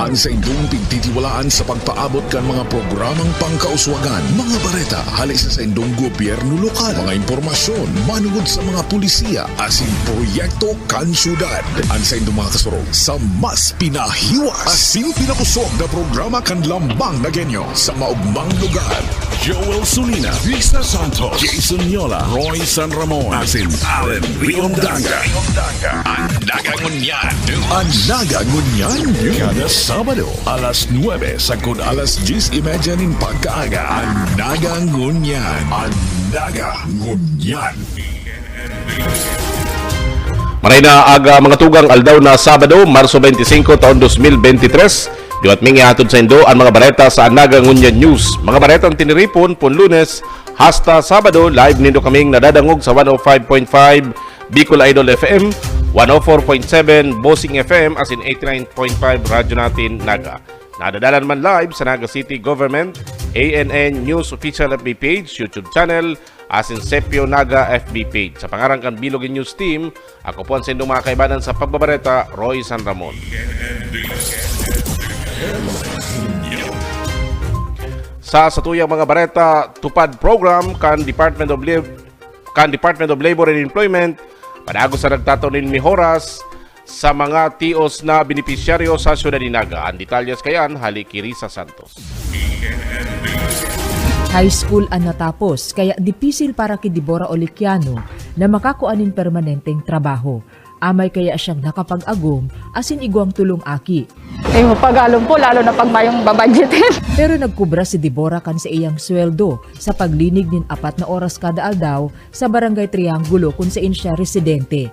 Ang sa indong pagtitiwalaan sa pagpaabot kan mga programang pangkauswagan, mga bareta, halis sa indong gobyerno lokal, mga impormasyon, manugod sa mga pulisiya, asin proyekto kan syudad. Ang sa indong mga kasurog sa mas pinahiwas, asin pinakusog na programa kan lambang na genyo sa maugmang lugar. Joel Sulina, Risa Santos, Jason Yola, Roy San Ramon, asin Allen Riondaga. Andaga Ngunyan. Andaga Ngunyan. Kada Sabado, alas 9 sagud alas 10:30 nin pagkaaga. Andaga Ngunyan. Andaga Ngunyan. Maray na aga mga tugang aldaw na Sabado, Marso 25, taon 2023. Diwat mingi hatod sa Indo ang mga bareta sa Andaga Ngunyan News. Mga baretang tiniripon pun Lunes hasta Sabado, live nindo kaming nadadangog sa 105.5 Bicol Idol FM, 104.7 Bossing FM, as in 89.5 radyo natin Naga. Nadadalan man live sa Naga City Government, ANN News Official FB page, YouTube channel, as in Sepio Naga FB page. Sa pangarang kan Bilogin News Team, ako po ang sindong mga kaibanan sa pagbabareta, Roy San Ramon. Sa tuyang mga bareta, tupad program kan Department of Labor and Employment, panago sa nagtataon ni Horas sa mga tios na benepisyaryo sa syudad ni Naga. Ang detalyas kayan, haliki Risa Santos. High school ang natapos, kaya dipisil para kay Deborah Oliciano na makakuanin permanenteng trabaho. Amay kaya siyang nakapag-agom asin igwang tulong aki. Mapagalong po, lalo na pag mayong babudgetin. Pero nagkubra si Deborah kan sa iyang sweldo sa paglinig nin 4 na oras kada aldaw sa Barangay Triangulo kung saan siya residente.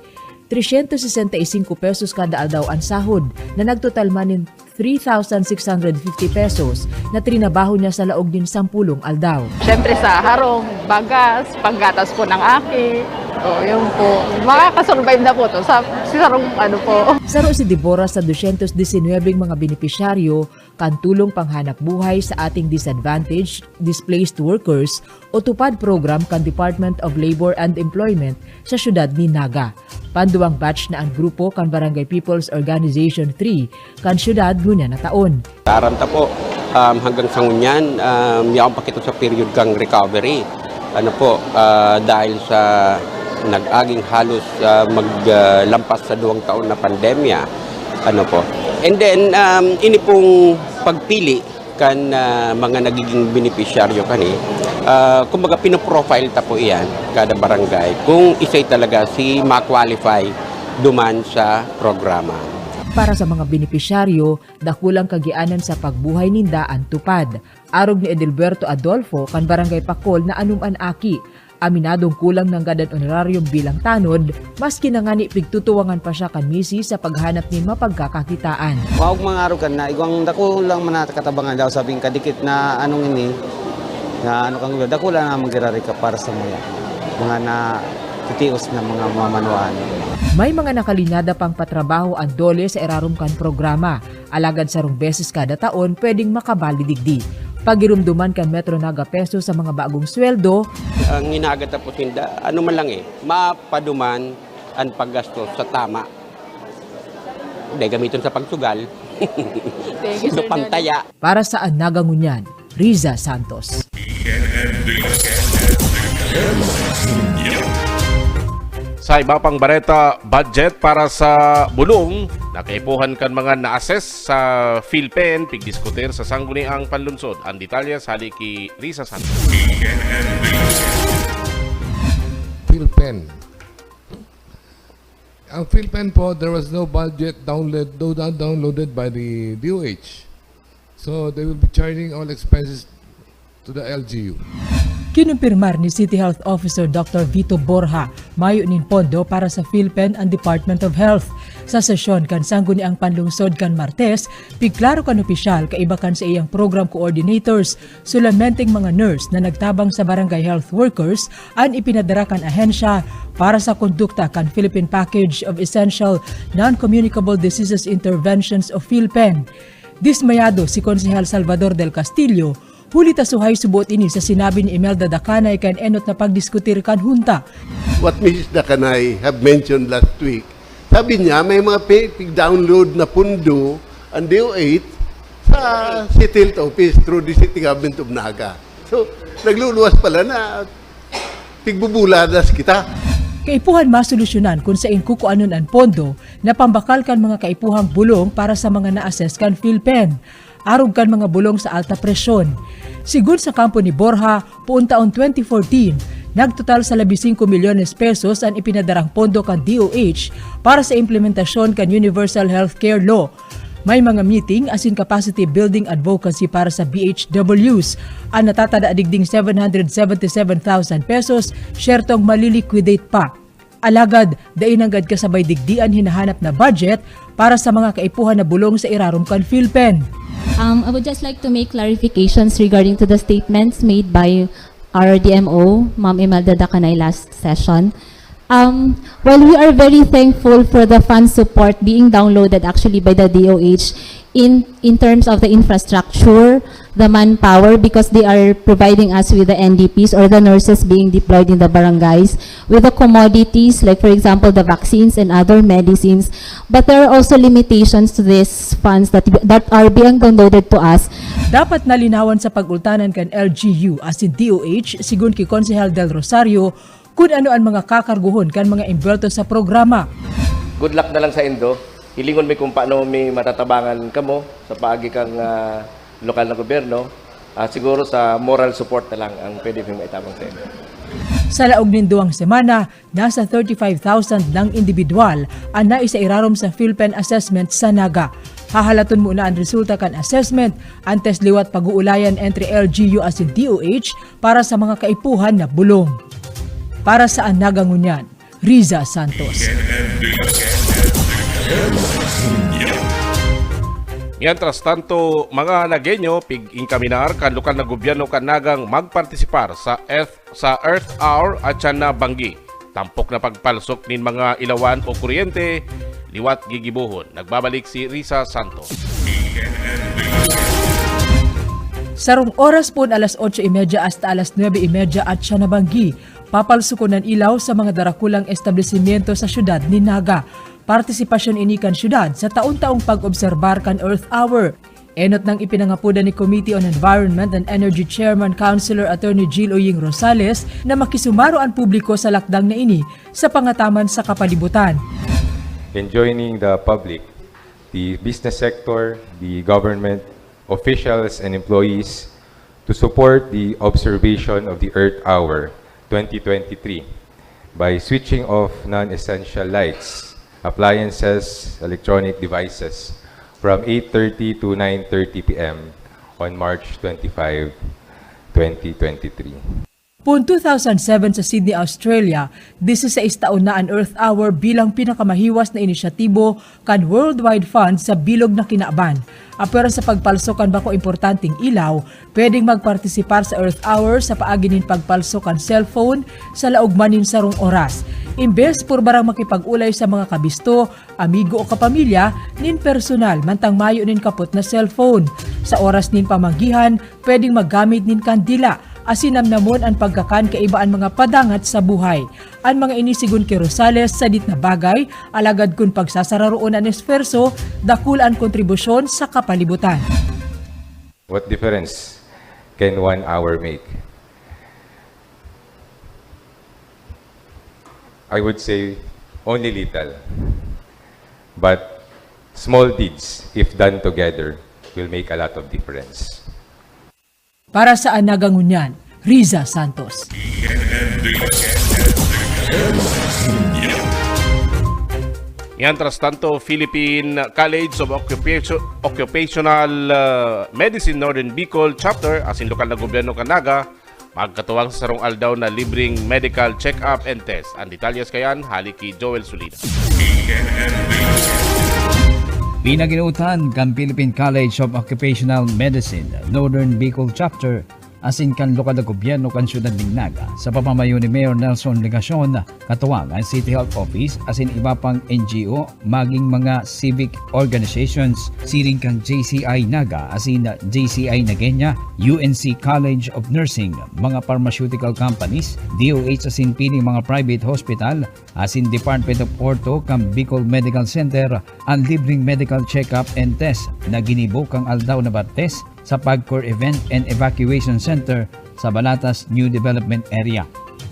365 pesos kada aldaw ang sahod na nagtotal man nin 3,650 pesos na trinabaho niya sa laog din 10 aldaw. Siyempre sa harong, bagas, panggatas po ng aki. O, yun po. Makakasurvive na po to sa sarong po. Saro si Deborah sa 219 mga benepisyaryo kan tulong panghanap buhay sa ating disadvantaged displaced workers o tupad program kan Department of Labor and Employment sa syudad ni Naga. Panduang batch na ang grupo kan Barangay People's Organization 3 kan syudad Ngunyan na taon. Aranta po hanggang sa Ngunyan, yaong pakito sa period kang recovery. Dahil sa nag-aging halos maglampas sa 2 taon na pandemya. And then, ini pong pagpili kan mga nagiging beneficiaryo kani. Kumbaga pinoprofile ta po iyan kada barangay kung isa'y talaga si ma-qualify duman sa programa. Para sa mga benepisyaryo, dakulang kagianan sa pagbuhay ninda ang tupad. Arog ni Edelberto Adolfo kan Barangay Pakol na anuman aki. Aminadong kulang ng gadan honorarium bilang tanod, maski na nga ni pigtutuwangan pa siya kan misi sa paghanap ni mapagkakakitaan. Huwag mga arugan na, igwang dako lang manatakatabang daw sabing kadikit na anong ini, na ano kang dako lang na magirari ka para sa mga na titios na mga mamanuan. May mga nakalinyada pang patrabaho ang dole sa erarumkan programa. Alagad sarong beses kada taon pwedeng makabalidigdi. Pagirumduman kan Metro Naga peso sa mga bagong sweldo. Ang inagat na po tinda, ano man lang mapaduman ang paggasto sa tama. Hindi gamitin sa pagsugal. So pantaya. Para sa Andaga Ngunyan, Riza Santos. Sa iba pang bareta, budget para sa bulong, nakaipuhan kan mga na-assess sa PhilPen, pigdiskutir sa sangguniang panlunsod. Ang detalye sa haliki Risa Santos. PhilPen. Ang PhilPen po, there was no budget downloaded by the DOH. So they will be charging all expenses to the LGU. Kinumpirmar ni City Health Officer Dr. Vito Borja mayo nin pondo para sa PhilPen and Department of Health. Sa sesyon kan sangguni ang panlungsod kan Martes, pigklaro kan opisyal kaiba kan sa iyang program coordinators, sulamenting mga nurse na nagtabang sa barangay health workers ang ipinadara kan ahensya para sa kondukta kan Philippine Package of Essential Non-Communicable Diseases Interventions o PhilPen. Dismayado si Konsehal Salvador del Castillo, huli tasuhay subot ini sa sinabi ni Imelda Dacanay kan enot na pagdiskutir kan hunta. What Mrs. Dacanay have mentioned last week, sabi niya may mga pig-download na pundo ang DOH sa City Health Office through the City Government of Naga. So, nagluluwas pala na tigbubuladas kita. Kaipuhan masolusyonan kung saan kukuanon ang pondo na pambakal kan mga kaipuhang bulong para sa mga na-assess kan PhilPen. Arog kan mga bulong sa alta presyon. Sigun sa kampo ni Borja, puong taon 2014, nagtotal sa 15 milyones pesos ang ipinadarang pondo kan DOH para sa implementasyon kan Universal Healthcare Law. May mga meeting asin capacity building advocacy para sa BHWs. Ang natatada digding 777,000 pesos, syertong maliliquidate pa. Alagad, dainanggad kasabay digdian hinahanap na budget para sa mga kaipuhan na bulong sa irarom kan PhilPen. I would just like to make clarifications regarding to the statements made by our DMO, Ma'am Imelda Dacanay, last session. While we are very thankful for the fund support being downloaded actually by the DOH in terms of the infrastructure, the manpower, because they are providing us with the NDPs or the nurses being deployed in the barangays, with the commodities like for example the vaccines and other medicines, but there are also limitations to these funds that are being downloaded to us. Dapat nalinawan sa pag-ultanan kan LGU asin DOH sigun ki Konsehal Del Rosario kung ano ang mga kakarguhon kan mga imbelto sa programa. Good luck na lang sa Indo. Hilingon mi kung paano mi matatabangan kamo sa paagi kang lokal na gobyerno. Siguro sa moral support na lang ang pwede mi maitabang sa inyo. Sa laog nin duwang semana, nasa 35,000 ng individual ang naisa irarom sa PhilPen assessment sa Naga. Hahalaton muna ang resulta kan assessment antes liwat pag-uulayan entre LGU asin DOH para sa mga kaipuhan na bulong. Para sa Naga Ngunyan, Riza Santos. Mientras tanto, mga Nagenyo, pig-inkaminar kan lokal na gobyerno kanagang magpartisipar sa Earth Hour at na Banggi. Tampok na pagpalsok nin mga ilawan o kuryente, liwat gigibuhon. Nagbabalik si Riza Santos. Sarong oras po alas 8:30 hasta alas 9:30 at siya na Banggi, papalsukon ng ilaw sa mga darakulang establishmento sa syudad ni Naga. Partisipasyon inikan syudad sa taon-taong pag-obserbar kan Earth Hour. Enot ng ipinangapuda ni Committee on Environment and Energy Chairman Councilor Attorney Jill Oying Rosales na makisumaro ang publiko sa lakdang na ini sa pangataman sa kapalibutan. In joining the public, the business sector, the government, officials and employees to support the observation of the Earth Hour 2023 by switching off non-essential lights, appliances, electronic devices from 8:30 to 9:30 p.m. on March 25, 2023. Poon 2007 sa Sydney, Australia, 16 taon na ang Earth Hour bilang pinakamahiwas na inisyatibo kan worldwide fund sa bilog na kinaaban. Apera sa pagpalsokan bako importanteng ilaw, pwedeng magpartisipar sa Earth Hour sa paagi nin pagpalsokan cellphone sa laugmanin sarong oras. Imbes por barang makipag-ulay sa mga kabisto, amigo o kapamilya, nin personal mantang mayo nin kapot na cellphone. Sa oras nin pamanggihan, pwedeng maggamit nin kandila, asinam namon ang pagkakan kaibaan mga padangat sa buhay. Ang mga inisigun kay Rosales sa dit na bagay, alagad kun pagsasararoon ang esferso, dakul ang kontribusyon sa kapalibutan. What difference can 1 hour make? I would say only little. But small deeds, if done together, will make a lot of difference. Para sa Naga Ngunyan, Riza Santos. Mientras tanto, Philippine College of Occupational Medicine Northern Bicol Chapter, asin lokal na gobyerno kanaga, magkatuwang sa sarong aldaw na libreng medical check-up and test. Ang detalyas kayan, haliki Joel Sulina. Pinaginutan kan Philippine College of Occupational Medicine Northern Bicol Chapter asin kan lokal na gobyerno kan Syudad Dignaga sa pamamayo ni Mayor Nelson Legacion, katuwang ang City Health Office asin iba pang NGO maging mga civic organizations siring kang JCI Naga asin JCI Nagenya, UNC College of Nursing, mga pharmaceutical companies, DOH asin pining mga private hospital asin Department of Orto kang Bicol Medical Center ang libreng medical check-up and test na ginibok ang aldaw na Martes sa Pagcor Event and Evacuation Center sa Balatas New Development Area.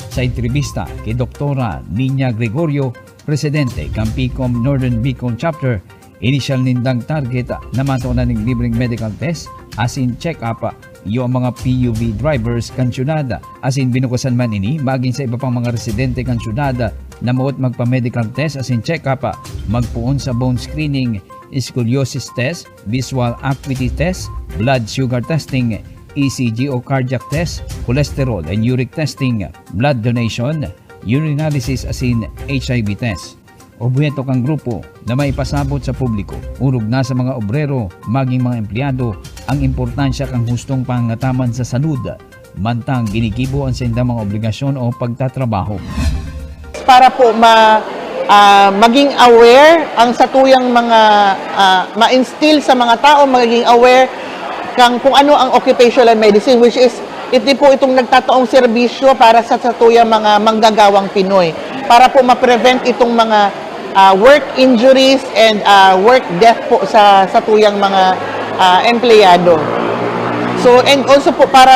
Sa entrevista kay Doktora Nina Gregorio, Presidente ng PICOM Northern Bicol Chapter, initial nindang target na matuunan ng libreng medical test asin check-up yung mga PUV drivers kan syudad asin binukusan man ini maging sa iba pang mga residente kan syudad na mauot magpa-medical test asin check-up magpuon sa bone screening, scoliosis test, visual acuity test, blood sugar testing, ECG o cardiac test, cholesterol and uric testing, blood donation, urinalysis asin HIV test. Objeto kang grupo na may pasabot sa publiko, urog na sa mga obrero, maging mga empleyado, ang importansya kang hustong pangataman sa salud, mantang ginigibo ang senda mga obligasyon o pagtatrabaho. Para po maging aware ang satuyang mga ma-instill sa mga tao, maging aware kung ano ang occupational medicine, which is ito po itong nagtataong serbisyo para sa satuyang mga manggagawang Pinoy, para po ma-prevent itong mga work injuries and work death po sa satuyang mga empleyado. So, and also po para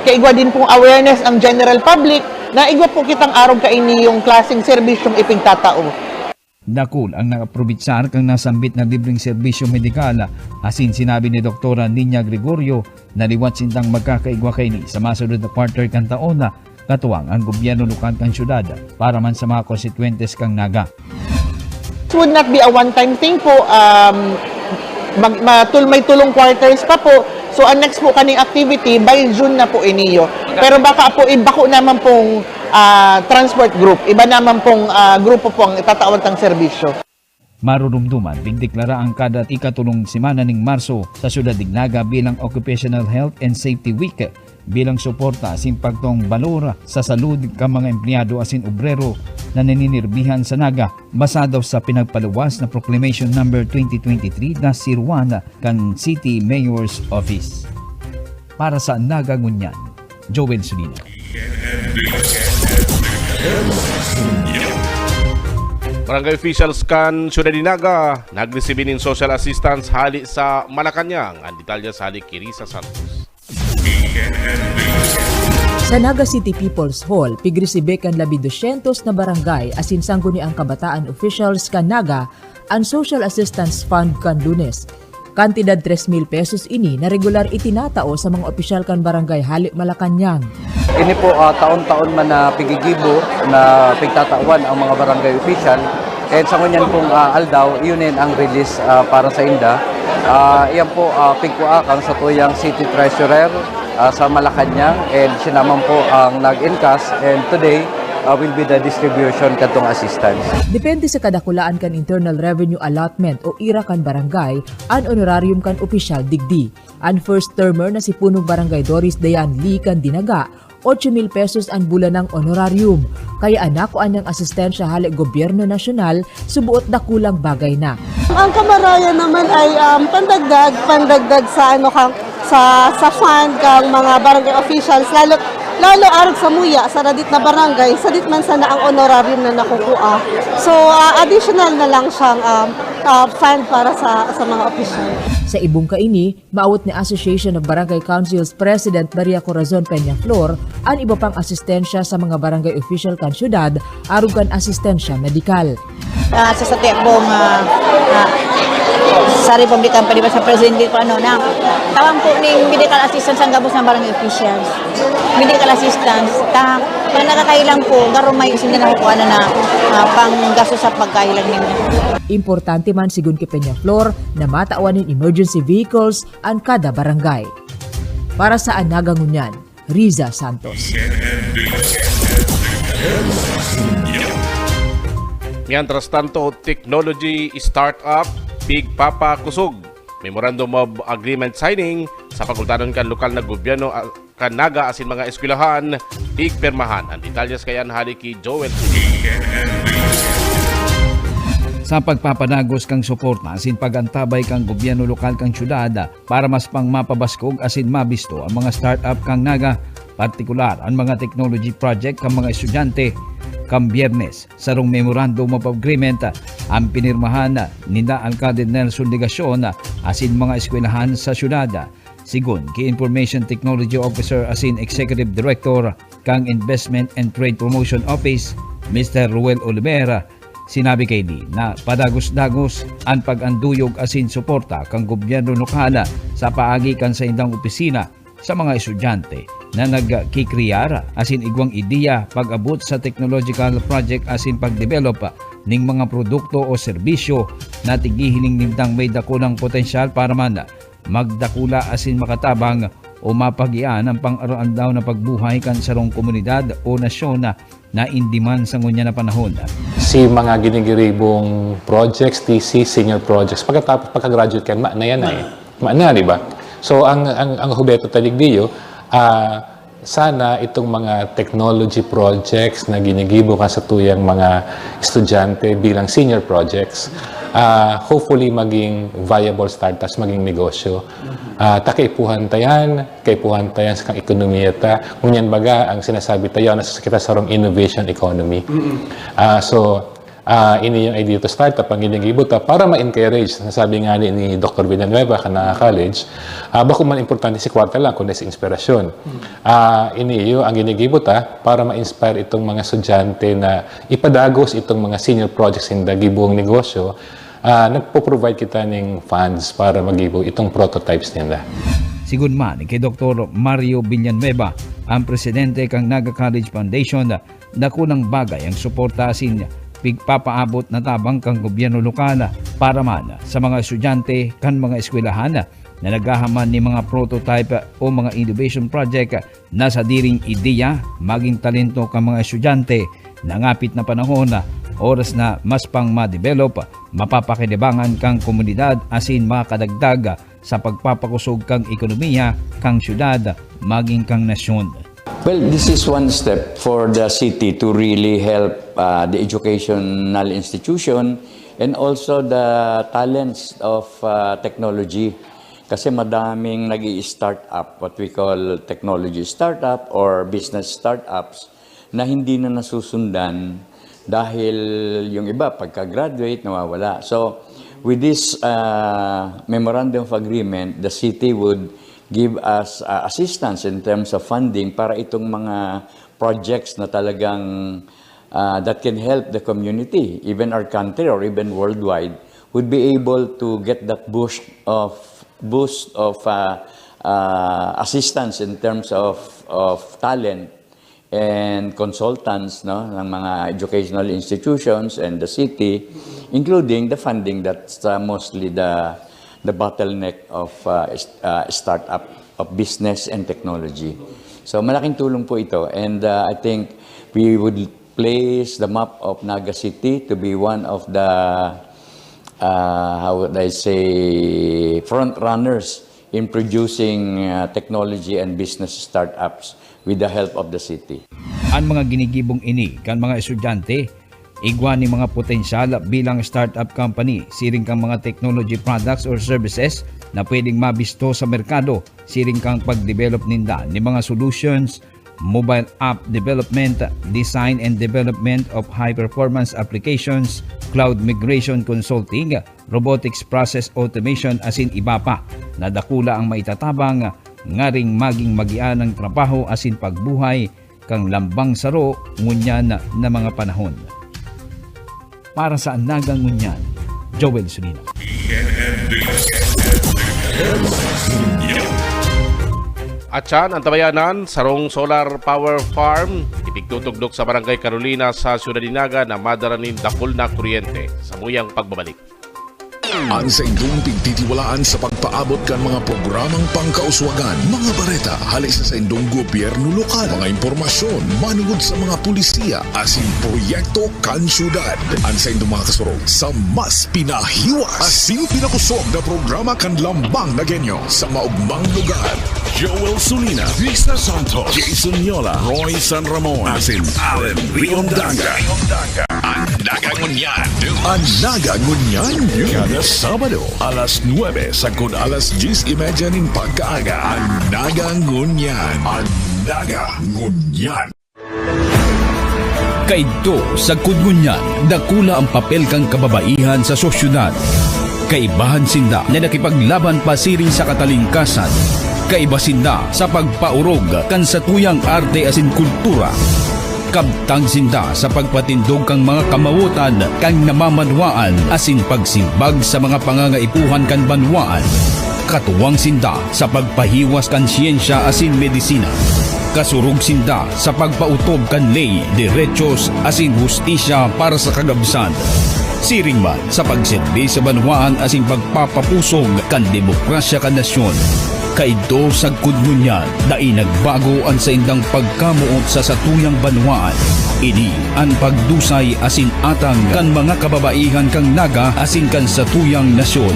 kaigwa din pong awareness ang general public na igwa po kitang araw kaini yung klaseng serbisyong ipingtatao. Dakul ang nakaprobitsar kang nasambit na libreng serbisyo medikal asin sinabi ni Doktora Nina Gregorio na liwat sintang magkakaigwa kaini sa masunod na quarter kan taon na katuwang ang gobyerno lokal kang syudad para man sa mga konstituentes kang Naga. It would not be a one-time thing po. May tulong quarters pa po. So, ang next po kaning activity, by June na po iniyo. Pero baka po, ibako naman pong transport group. Iba naman pong grupo po ang itatawag ng serbisyo. Marurumduman, bigdeklara ang kada ikatulong simana ng Marso sa Syudad Dignaga bilang Occupational Health and Safety Week bilang suporta asin pagtong balor sa salud ka mga empleyado asin obrero na naninirbihan sa Naga basado sa pinagpaluwas na Proclamation No. 2023-01 kan City Mayor's Office. Para sa Naga Ngunyan, Joel Sulina. Barangay officials kan Syudad Dinaga nagresibin ng social assistance hali sa Malacanang. Ang detalya sa hali Kirisa Santos. Sa Naga City People's Hall, pigresibe kan 200 na barangay asin sangguni ang kabataan officials kan Naga ang Social Assistance Fund kan Lunes. Kantidad 3,000 pesos ini na regular itinatao sa mga opisyal kan barangay hali Malacanang. Ini po taon-taon man na pigigibo na pigtatawan ang mga barangay official. And sa ngunyan pong aldaw, yun ang release para sa inda. Iyan po pigkuakang sa tuyang City Treasurer sa Malacanang and siya naman po ang nag-encash and today will be the distribution katong assistance. Depende sa kadakulaan kan internal revenue allotment o ira kan barangay, ang honorarium kan opisyal digdi. Ang first termer na si punong barangay Doris Dayan Lee kan Dinaga, 8,000 pesos ang bulanang honorarium. Kaya anak ko anyang asistensya hali gobyerno nasyonal, subuot na kulang bagay na. Ang kamarayan naman ay pandagdag sa fund kang mga barangay officials, lalo arag sa muya sa radit na barangay, sadit man sana ang honorarium na nakukuha. So additional na lang siyang fund para sa mga official. Sa ibong kaini, maawat ni Association of Barangay Councils President Maria Corazon Peñaflor ang iba pang asistensya sa mga barangay official kan syudad, arug kan asistensya medikal. Sa pong sa Republikan pa diba sa Presidente po tawang po ng medical assistance ang gabos ng barangay officials. Medical assistance pag nakakailang po garumay isin na nakukuha na panggasto sa pagkailang ninyo. Importante man sigun kay Peñaflor na mataawanin emergency vehicles ang kada barangay. Para sa Naga Ngunyan, Riza Santos. Mientras tanto, technology startup Big Papa Kusog. Memorandum of Agreement signing sa pagultanon kan lokal na gobyerno kan naga asin mga eskwelahan igpermahan. Ang detalyas kayan hali ki Joel. Sa pagpapanagos kang suporta asin pagantabay kang gobyerno lokal kang syudad para mas pang mapabaskog asin mabisto ang mga startup kang naga, partikular ang mga technology project kang mga estudyante. Kam Biyernes, sarong Memorandum of Agreement ang pinirmahan nina Alcalde Nelson Legacion asin mga eskwelahan sa syudad. Sigun kay Information Technology Officer asin Executive Director kang Investment and Trade Promotion Office, Mr. Ruel Olivera, sinabi kay Lee na padagos-dagos ang pag-anduyog asin suporta kang gobyerno lokal sa paagi kan sa indang opisina sa mga estudyante na nagkikriyar asin igwang ideya pag-abot sa technological project asin pag-develop ning mga produkto o serbisyo na tigihining nimdang may dakulang potensyal para man magdakula asin makatabang o mapagian ang pang-araw daw na pagbuhay kan sarong komunidad o nasyon na indiman sa ngunya na panahon. Si mga ginigiribong projects, thesis, senior projects, pagka-graduate ka, na yan eh. Na, di ba? So, ang hubeto taligdiyo, sana itong mga technology projects na ginigibo ka sa tuyang mga estudyante bilang senior projects, hopefully maging viable startups, maging negosyo. Kaipuhan tayan sa kang ekonomiya ta. Ngunyan baga, ang sinasabi tayo, nasa kita sarong innovation economy. Ini yung idea to startup, ang ginigibo ta para ma-encourage. Nasabi nga ni Dr. Villanueva ka na college, bako man importante si kwarta lang, kundi si inspirasyon. Ini yung ang ginigibo ta para ma-inspire itong mga estudyante na ipadagos itong mga senior projects in gibong negosyo. Nagpo-provide kita ng funds para magibo itong prototypes nila. Sigun man kay Dr. Mario Villanueva, ang presidente kang Naga College Foundation, dakulang bagay ang suporta asin pigpapaabot na tabang kang gobyerno lokal para man sa mga estudyante kan mga eskwelahan na nagahaman ni mga prototype o mga innovation project na sa diring ideya maging talento kang mga estudyante na ngapit na panahon oras na mas pang ma-develop, mapapakinabangan kang komunidad asin makadagdag sa pagpapakusog kang ekonomiya kang syudad maging kang nasyon. Well, this is one step for the city to really help the educational institution and also the talents of technology. Kasi madaming nag-i-start up, what we call technology startup or business startups, na hindi na nasusundan dahil yung iba pagka-graduate nawawala. So with this memorandum of agreement, the city would give us assistance in terms of funding para itong mga projects na talagang that can help the community, even our country or even worldwide, would be able to get that boost of assistance in terms of talent and consultants, no, ng mga educational institutions and the city, including the funding that's mostly the bottleneck of startup of business and technology. So malaking tulong po ito, and I think we would place the map of Naga City to be one of the how would I say front runners in producing technology and business startups with the help of the city. Ang mga ginigibong ini kan mga estudyante, igwa ni mga potensyal bilang startup company, siring kang mga technology products or services na pwedeng mabisto sa merkado, siring kang pag-develop ninda ni mga solutions, mobile app development, design and development of high-performance applications, cloud migration consulting, robotics process automation asin iba pa, na dakula ang maitatabang ngaring maging magian ng trabaho asin pagbuhay kang lambang saro ngunyan na mga panahon. Para sa Nagang Ngunyan, Joel Sulina. At yan, ang tabayanan, sarong solar power farm, ipigtutugdok sa Barangay Carolina sa Ciudad Dinaga na madaranin dakol na kuryente sa muyang pagbabalik. Ang sa indong pigtitiwalaan sa pagpaabot kan mga programang pangkauswagan, mga bareta, halis sa indong gobyerno lokal, mga impormasyon, manugod sa mga pulisiya, asin proyekto kan syudad. Ang sa indong mga kasurog sa mas pinahiwas, asin pinakusog na programa kan lambang na genyo sa maugmang lugar. Joel Sulina, Vista Santos, Jason Yola, Roy San Ramon, asin Allen Riondanga. Anaga Ngunyan. Anaga Ngunyan. Kada Sabado, alas 9 sagod alas 10:30 nin pagkaaga. Anaga Ngunyan. Anaga Ngunyan. Kaidto sa kudngunyan, dakula ang papel kang kababaihan sa sosyudad. Kaibahan sinda na nakipaglaban pasiring sa katalingkasan. Kaiba sinda sa pagpaurog kan sa tuyang arte asin kultura. Kabtang sinda sa pagpatindog kang mga kamawutan kang namamanwaan asin pagsimbag sa mga pangangaipuhan kan banwaan. Katuwang sinda sa pagpahiwas kan siyensya asin medisina. Kasurug sinda sa pagpautob kan ley, derechos asin hustisya para sa kagabsan. Siring man sa pagsilbi sa banwaan asin pagpapapusog kan demokrasya kan nasyon. Kaidto sa kudngunyan na inagbago ang sa indang pagkamuot sa satuyang banwaan. Ini ang pagdusay asin atang kan mga kababaihan kang naga asin kan satuyang nasyon.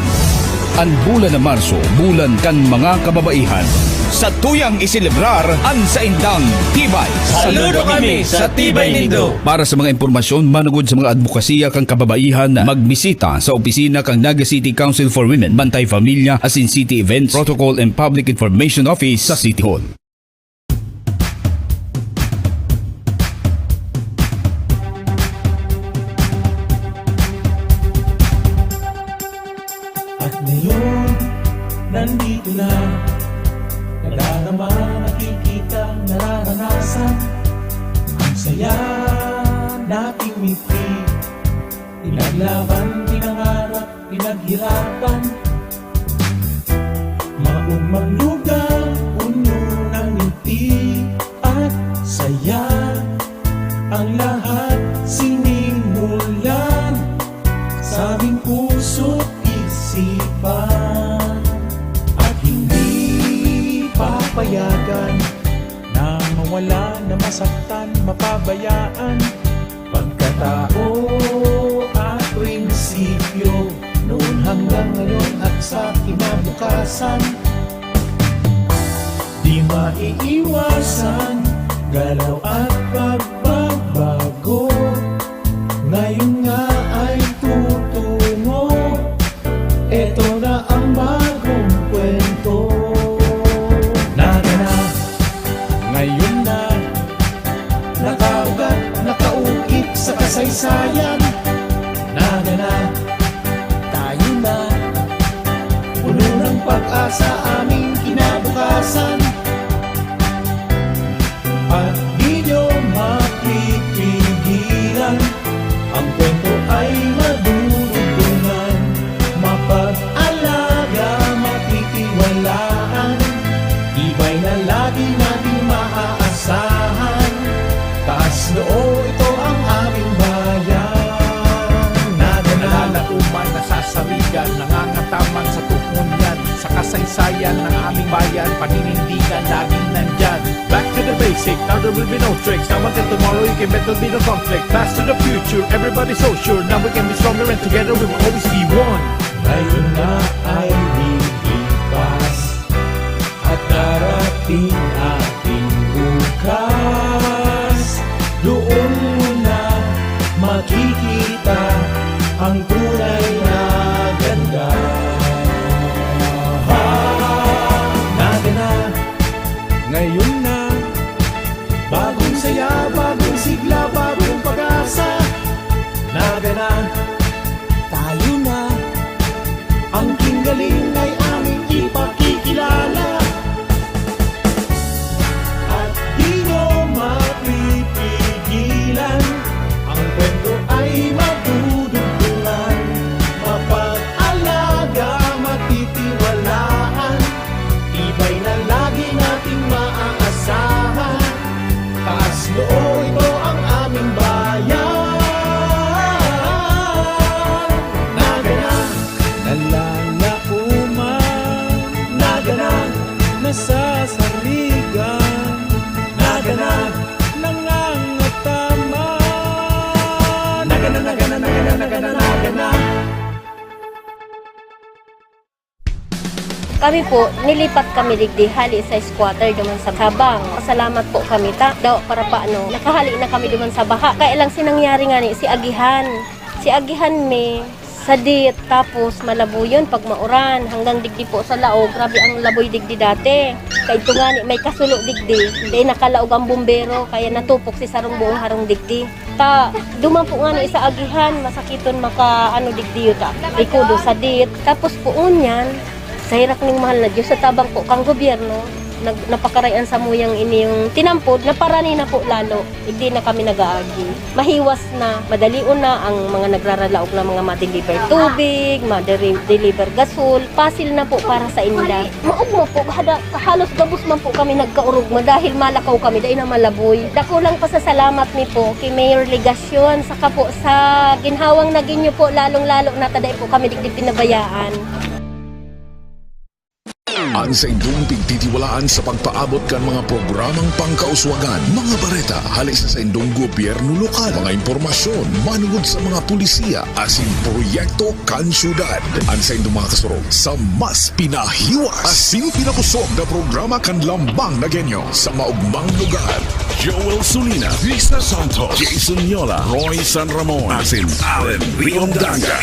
Ang bulan na Marso, bulan kan mga kababaihan. Sa tuyang iselebrar ang sa indang Tibay. Saludo kami sa Tibay Nindo. Para sa mga impormasyon manugod sa mga advokasya kang kababaihan, magbisita sa opisina kang Naga City Council for Women, Bantay Familia, asin City Events, Protocol and Public Information Office sa City Hall. At ngayon, nandito na, nadarama, nakikita, nararanasan, ang saya nating miti. Pinaglaban, pinangarap, pinaghirapan, maugmang lugar, puno ng ngiti at saya. Ang lahat sinimulan sa aming puso't isipan. At hindi papayagan na mawala, na masaktan, mapabayaan. Pagkatao at prinsipyo, noon hanggang ngayon at sa kinabukasan. Di maiiwasan, galaw at pagbabago. Ngayon nga ay tutungo, eto na ang bagong kwento. Naga na, ngayon na, nakaugat, nakaukit sa kasaysayan. Naga na, tayo na, puno ng pag-asa aming kinabukasan. At di nyo mapipigilan, ang kwento ay madudugtungan, mapag-alaga, matitiwalaan, iba'y na lagi nating maaasahan. Taas noo, ito ang aming bayan. Nalalakuman, nasasarigan, nangangataman sa tukunyan, sa kasaysayan ng aming bayan, paninindigan laging nandyan. Back to the basic, now there will be no tricks. Now until tomorrow you can bet there'll be no conflict. Fast to the future, everybody's so sure. Now we can be stronger and together we will always be one. Ngayon na ay lilipas at darating ating bukas. Doon mo na makikita ang tunay na ganda. Naga na, ngayon na, bagong saya, bagong sigla, bagong pag-asa. Naga na, tayo na, ang kinggaling ay aming ipakikilala. At di nyo mapipigilan, ang kwento ay madudugtungan, mapag-alaga, matitiwalaan, iba'y na lagi nating maaasahan. Taas noo, ito ang aming Kami po, nilipat kami digdi hali sa squatter duman sa Habang. Pasalamat po kami ta. Daw para paano, nakahali na kami duman sa baha. Kaya lang sinangyari nga ni si Agihan. Si Agihan may sadit, tapos malabo yun pag mauran. Hanggang digdi po sa laog. Grabe ang laboy digdi dati. Kaya ito nga may kasulo digdi. Hindi nakalaog ang bumbero, kaya natupok si sarong buong harong digdi. Duman po nga ni sa Agihan, masakiton maka digdi yun ta. Ikudo sadit. Tapos po unyan, sa hirap ng mahal na Diyos, sa tabang po kang gobyerno, napakarayan sa muyang ini yung tinampod, naparani na po lalo. Hindi na kami nag-aagi. Mahiwas na, madalion na ang mga nagraralaog na mga ma-deliver tubig, ma-deliver gasol. Pasil na po para sa inda. Maugmo po, halos gabos man po kami nagkaurugma dahil malakaw kami, dahil na malaboy. Dako lang pasasalamat ni po kay Mayor Legasyon, saka po sa ginhawang naging nyo po, lalong-lalo na taday po kami digdig pinabayaan. Ang sa indong pigtitiwalaan sa pagpaabot kan mga programang pangkauswagan, mga bareta, halik sa indong gobyerno lokal, mga impormasyon, manugod sa mga pulisiya, asin proyekto kan syudad. Ang sa indong mga kasurog sa mas pinahiwas, asin pinapusog na programa kan lambang na genyo sa maugmang lugar. Joel Sulina, Risa Santos, Jason Yola, Roy San Ramon, asin Allen Riondanga.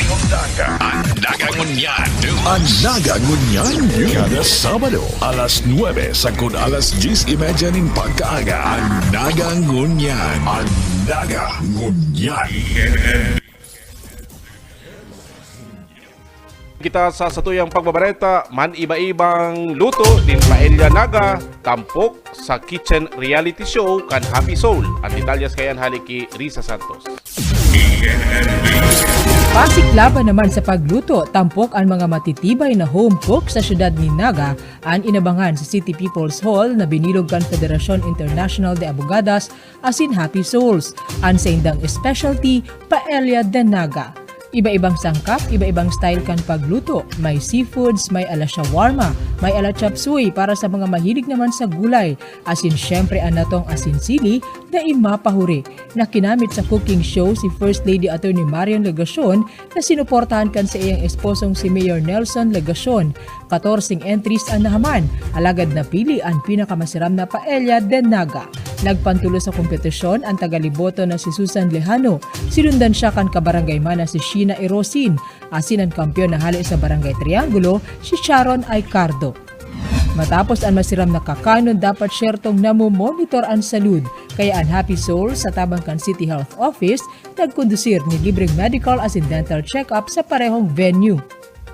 Anaga Ngunyan, Anaga Ngunyan, kada Sabado, alas 9 sagod alas 10:30 nin pagkaaga. Anaga Ngunyan, Anaga Ngunyan. Kita sa satuyang pagbabareta, man iba-ibang luto din paella naga, tampok sa kitchen reality show kan Happy Soul. Ang detalyas kayan haliki Risa Santos. Pasiklaban naman sa pagluto, tampok ang mga matitibay na home cook sa syudad ni Naga ang inabangan sa City People's Hall na binilog kan Federasyon International de Abogadas asin Happy Souls. Ang sa indang specialty, paella de Naga. Iba-ibang sangkap, iba-ibang style kan pagluto. May seafoods, may ala shawarma, may ala chop suey para sa mga mahilig naman sa gulay. Asin syempre anatong asin sili na imapahuri na kinamit sa cooking show si First Lady Attorney Marian Legasyon na sinuportahan kan sa iyang esposong si Mayor Nelson Legasyon. 14 entries ang nahaman, alagad na pili ang pinakamasiram na paella de Naga. Nagpantulo sa kompetisyon ang tagaliboto na si Susan Lejano. Sinundan siya kan kabarangay mana si Sheena Erosin. Asin ang kampiyon na hali sa Barangay Triangulo, si Sharon Aicardo. Matapos ang masiram na kakanon, dapat syertong namomonitor ang salud. Kaya ang Happy Soul sa Tabangkan City Health Office nagkondusir ni libreng medical asin dental check-up sa parehong venue.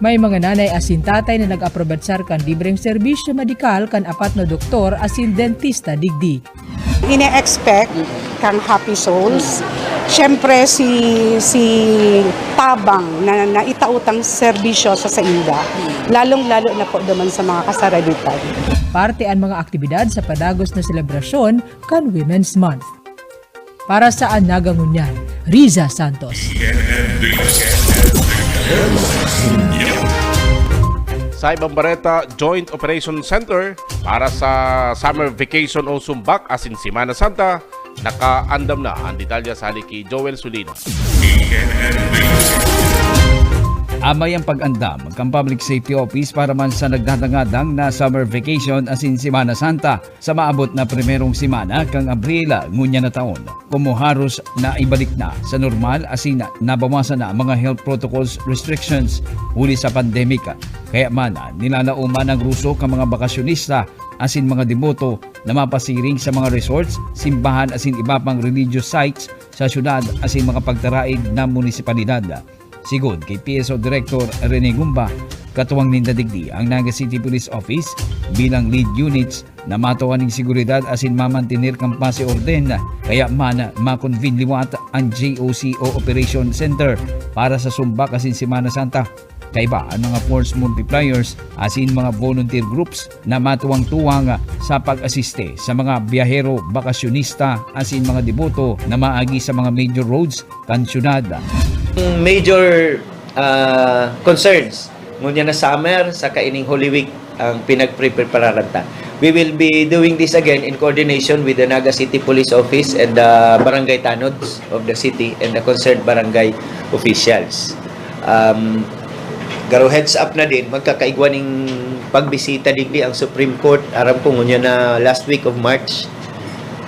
May mga nanay asin tatay na nag-aprobatsar kan libreng serbisyo medikal kan apat na doktor asin dentista digdi. Ine-expect kang Happy Souls, syempre si Tabang na naitautang serbisyo sa Sainda, lalong-lalo na po naman sa mga kasaralitan. Parte ang mga aktibidad sa padagos na selebrasyon kan Women's Month. Para sa Anaga Ngunyan, Riza Santos. Sa ibang bareta, Joint Operation Center para sa summer vacation o sumbak asin Semana Santa, nakaandam na ang detalya sa haliki Joel Sulina. Amay ang pag-andam kang Public Safety Office para man sa nagdadangadang na summer vacation asin Semana Santa sa maabot na primerong semana kang Abril ngunya na taon. Kumuharos na ibalik na sa normal asin nabawasan na mga health protocols restrictions huli sa pandemika. Kaya man nilalauman ng ruso kang mga bakasyonista asin mga deboto na mapasiring sa mga resorts, simbahan asin iba pang religious sites sa syudad asin mga pagtaraig na munisipalidad. Sigod kay PSO Director Rene Gumba, katuwang nindadigdi ang Naga City Police Office bilang lead units na matuwa ng seguridad asin mamantinir kang pasi orden kaya makonvene liwat ang JOCO Operation Center para sa sumbak asin Semana Santa. Kaiba ang mga force multipliers asin mga volunteer groups na matuwang-tuwang sa pag-asiste sa mga biyahero, bakasyonista asin mga deboto na maagi sa mga major roads kan syudad. Major concerns ngunya na summer sa kaining Holy Week ang pinagprepararanta ta. We will be doing this again in coordination with the Naga City Police Office and the barangay tanods of the city and the concerned barangay officials. Garo heads up na din, magkakaigwan ng pagbisita digdi ang Supreme Court, aram ko ngunya na last week of March,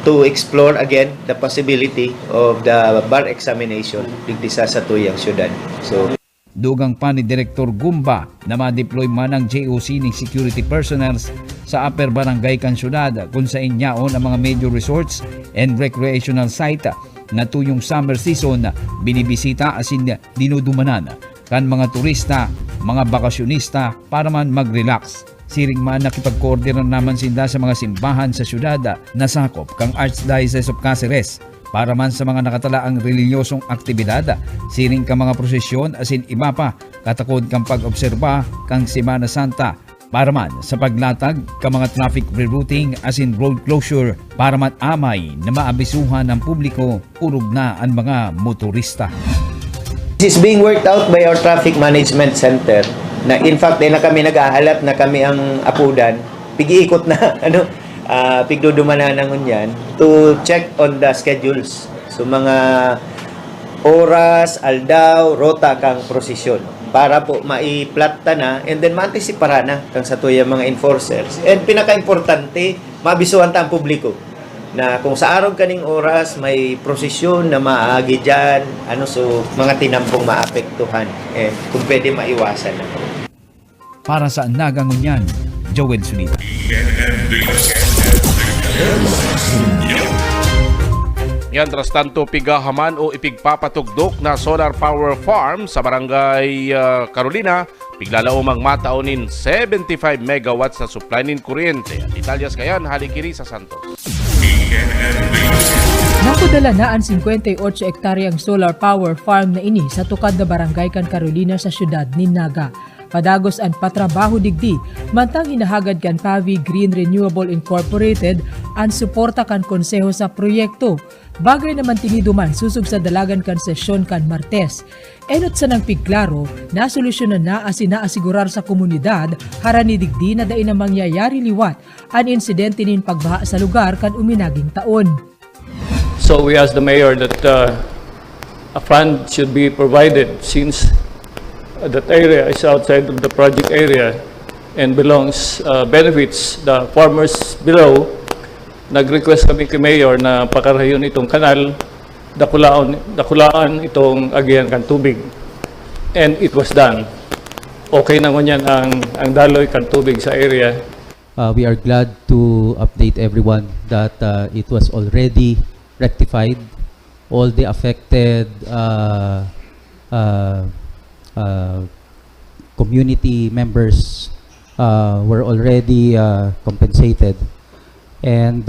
to explore again the possibility of the bar examination digdi sa satuyang syudad. So, Dugang pa ni Direktor Gumba na ma-deploy man ang JOC ng security personnel sa upper barangay kan syudad kung sa inyaon ang mga major resorts and recreational site na tuyong summer season binibisita asin dinudumanan kan mga turista, mga bakasyonista para man mag-relax. Siring man nakipag-coordinate naman sila sa mga simbahan sa syudad na sakop kang Archdiocese of Cáceres para man sa mga nakatalaang reliyosong aktibidad, siring kang mga prosesyon asin iba pa katakod kang pag-obserba kang Semana Santa para man sa paglatag kang mga traffic rerouting asin road closure para man amay na maabisuhan ng publiko urog na ang mga motorista. this is being worked out by our traffic management center na in fact na kami nag-ahalat na kami ang apudan pigiikot na pigdudumanan ng unyan to check on the schedules so mga oras, aldaw, rota kang prosesyon para po maiplatta na and then maantisipara na kang sa tuyang mga enforcers and pinaka-importante mabisuhan ta ang publiko na kung sa araw kaning oras may prosesyon na maagi dyan so mga tinampong maapektuhan kung pwede maiwasan na. Para sa Nagangunyan, Joel Sunita. Mientras tanto, pigahaman o ipigpapatugdok na solar power farm sa barangay Carolina, piglalaumang mataunin 75 megawatts na supply nin kuryente. At Italias kayan, halikiri sa Santos. Nakudala na ang 58 hektaryang solar power farm na ini sa tukad na barangay kan Carolina sa siyudad ni Naga. Padagos ang patrabaho digdi, mantang hinahagad kan Pavi Green Renewable Incorporated ang suporta kan konseho sa proyekto. Bagay naman tiniduman susug sa dalagan kan sesyon kan Martes. Enot sa nang pigklaro, nasolusyonan na asin naasigurar sa komunidad harani digdi na dain na mangyayari liwat ang insidente nin pagbaha sa lugar kan uminaging taon. So we asked the mayor that a fund should be provided since that area is outside of the project area and benefits the farmers below. Nag-request kami kay Mayor na pakarayon itong kanal, dakulaan itong agihan kan tubig. And it was done. Okay na ngunyan ang daloy kan tubig sa area. We are glad to update everyone that it was already rectified. All the affected community members were already compensated, and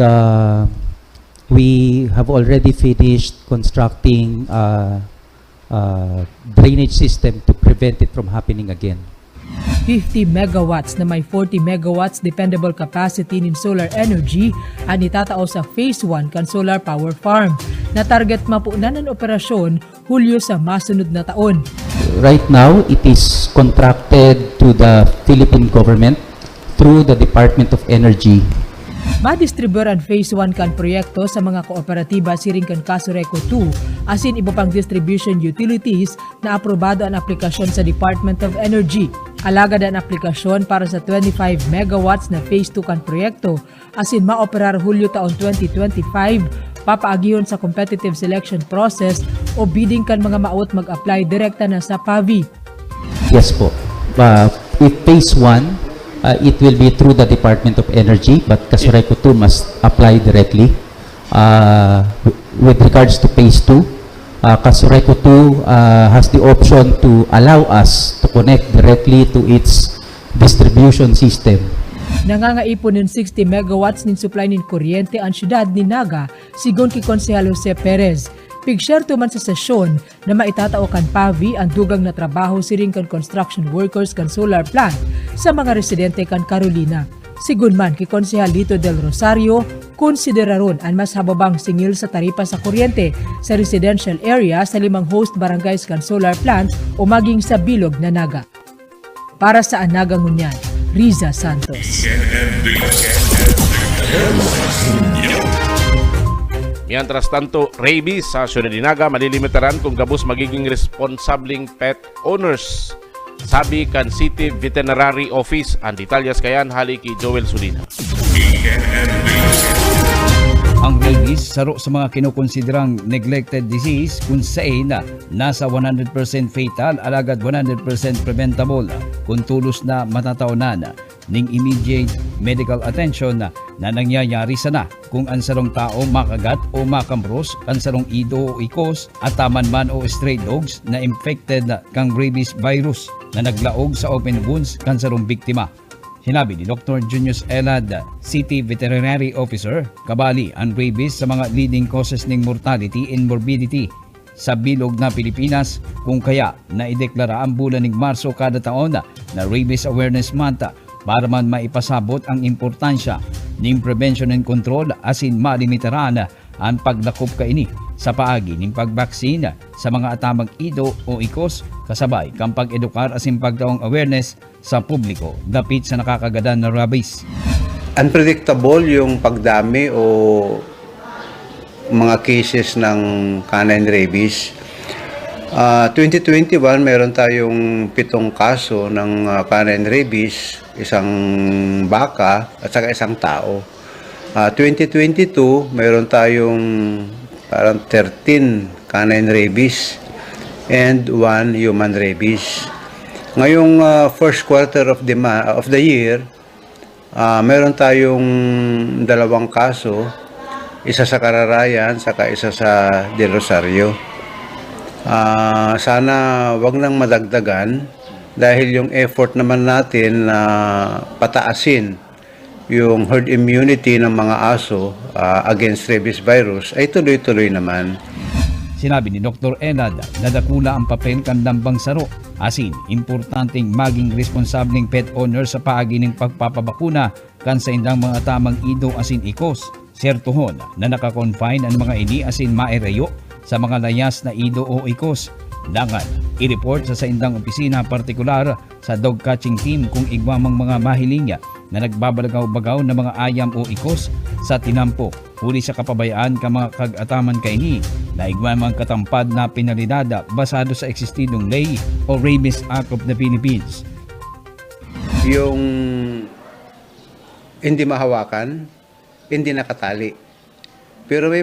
we have already finished constructing drainage system to prevent it from happening again. 50 megawatts na may 40 megawatts dependable capacity in solar energy ang itatao sa Phase 1 kan solar power farm na target mapunan ang operasyon Hulyo sa masunod na taon. Right now, it is contracted to the Philippine government through the Department of Energy. Madistribute ang Phase 1 kan proyekto sa mga kooperatiba siring kan Casureco 2 asin iba pang distribution utilities na aprobado ang aplikasyon sa Department of Energy. Alagad ang aplikasyon para sa 25 megawatts na Phase 2 kan proyekto asin maoperar Hulyo taon 2025 papaagihon sa competitive selection process o bidding kan mga maot mag-apply direkta na sa PAVI. Yes po. If Phase 1, it will be through the Department of Energy, but Casureco 2 must apply directly. With regards to Phase 2, Casureco 2 has the option to allow us to connect directly to its distribution system. Nangangaipon ng 60 megawatts nin supply nin kuryente ang syudad ni Naga, sigon ki Konsehal Jose Perez. Pig-share man sa sesyon na maitatao kan PAVI ang dugang na trabaho siring kan construction workers kan solar plant sa mga residente kan Carolina. Sigun man ki Konsehal Lito del Rosario, konsideraron ang mas hababang singil sa taripa sa kuryente sa residential area sa 5 host barangays kan solar plant o maging sa bilog na Naga. Para sa Nagangunyan, Riza Santos. Mientras tanto, rabies sa Syudad Dinaga malilimitaran kung gabos magiging responsabling pet owners. sabi kan City Veterinary Office. Ang detalyas kayan hali ki Joel Sulina. Ang rabies, saro sa mga kinukonsiderang neglected disease kung saan nasa 100% fatal alagad 100% preventable kung tulos na matataunan ning immediate medical attention na nangyayari sana kung ang sarong tao makagat o makambros ang sarong ido o ikos at taman man o stray dogs na infected kang rabies virus na naglaog sa open wounds kan sarong biktima. Sinabi ni Dr. Junius Elad, City Veterinary Officer, kabali ang rabies sa mga leading causes ng mortality and morbidity sa bilog na Pilipinas, kung kaya naideklara ang bulan ng Marso kada taon na Rabies Awareness Month para man maipasabot ang importansya ng prevention and control asin malimitaran ang paglakop kaini sa paagi ng pagbaksin sa mga atamang ido o ikos kasabay kang pag-edukar asin pagdaong awareness sa publiko dapit sa nakakagadan na rabies. Unpredictable yung pagdami o mga cases ng canine rabies. 2021 meron tayong 7 kaso ng canine rabies, isang baka at saka isang tao. 2022 meron tayong parang 13 canine rabies and 1 human rabies. Ngayong first quarter of the year, meron tayong 2 kaso, isa sa Kararayan, saka isa sa Del Rosario. Sana wag nang madagdagan dahil yung effort naman natin na pataasin yung herd immunity ng mga aso against rabies virus ay tuloy-tuloy naman. Sinabi ni Dr. Elad na dakula ang papel kan lambang saro asin importanteng maging responsableng pet owner sa paagi ng pagpapabakuna kan sa indang mga tamang ido asin ikos. Sertuhon na nakakonfine ang mga ini asin maerayo sa mga layas na ido o ikos. Dangan, i-report sa indang opisina partikular sa dog catching team kung igwamang mga mahiling na nagbabalagaw-bagaw na mga ayam o ikos sa tinampo. Huli sa kapabayaan ka mga kag-ataman kaini na igwamang katampad na penalidad basado sa eksistidong lay o Rabies Act of the Philippines. Yung hindi mahawakan, hindi nakatali. Pero may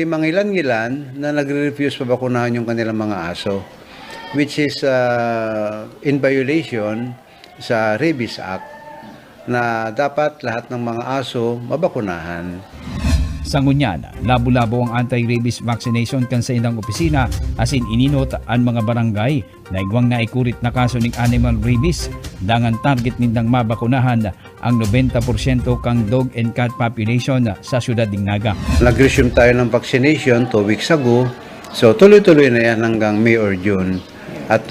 mga ilan-ilan na nagre-refuse pabakunahan yung kanilang mga aso, which is in violation sa Rabies Act na dapat lahat ng mga aso mabakunahan. Sa ngunyan, labo-labo ang anti-rabies vaccination kan sa indang opisina asin ininot ang mga barangay na igwang naikurit na kaso ng animal rabies. Dangan target nindang mabakunahan ang 90% kang dog and cat population sa syudad ng Naga. Nag-resume tayo ng vaccination 2 weeks ago. So tuloy-tuloy na yan hanggang May or June. At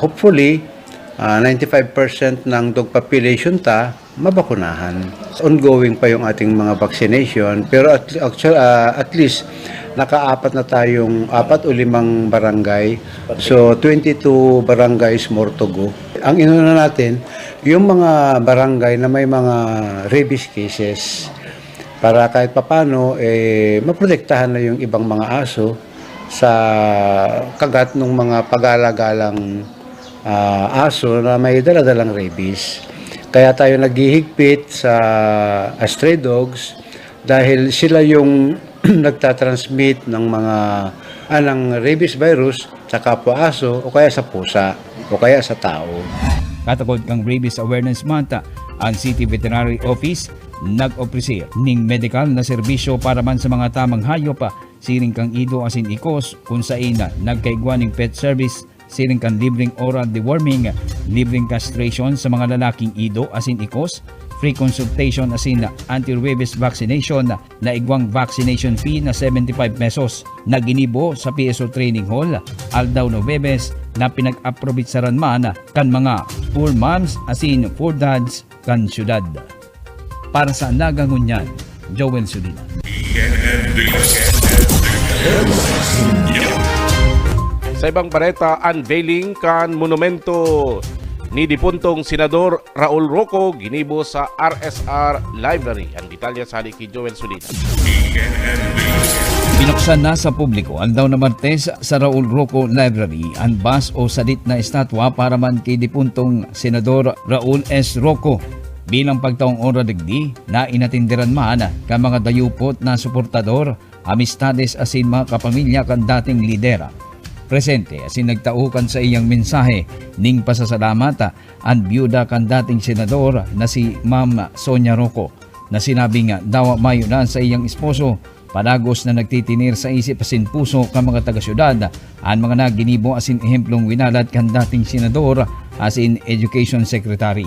hopefully, 95% ng dog population mabakunahan. Ongoing pa yung ating mga vaccination pero at least naka-4 na tayong 4 o 5 barangay. So 22 barangays more to go. Ang inuna natin, yung mga barangay na may mga rabies cases para kahit papano maprotektahan na yung ibang mga aso sa kagat ng mga pagala-galang aso na may dala-dalang rabies. Kaya tayo naghihigpit sa stray dogs dahil sila yung nagtatransmit ng mga ng rabies virus sa kapwa aso o kaya sa pusa o kaya sa tao. Katagod kang Rabies Awareness Month, ang City Veterinary Office nag-opresir ning medical na serbisyo para man sa mga tamang hayop siring kang ido asin ikos kung saan nagkaigwa ning pet service siring kan libreng oral deworming, libreng castration sa mga lalaking ido asin ikos, free consultation asin anti-rabies vaccination na igwang vaccination fee na 75 pesos na ginibo sa PSO Training Hall, Aldao Novebes na pinag-aprobitsaran man kan mga poor moms asin poor dads kan syudad. Para sa Nagangunyan, Joel Sulina. Sa ibang balita, unveiling kan monumento ni dipuntong Senador Raul Roco ginibo sa RSR Library. Ang detalye sa haliki Joel Sulina. Binuksan na sa publiko ang daw na Martes sa Raul Roco Library ang bas o salit na estatwa para man kay dipuntong Senador Raul S. Roco. Bilang pagtaong ora digdi na inatindiran man ka mga dayupot na suportador, amistades asin mga kapamilya kan dating lidera. Presente asin nagtaukan sa iyang mensahe ning pasasalamat ang byuda kan dating senador na si Ma'am Sonia Roco na sinabi nga daw mayo na sa iyang esposo. Panagos na nagtitinir sa isip asin puso ka mga taga-syudad ang mga naginibo asin ehemplong winalad kan dating senador asin education secretary.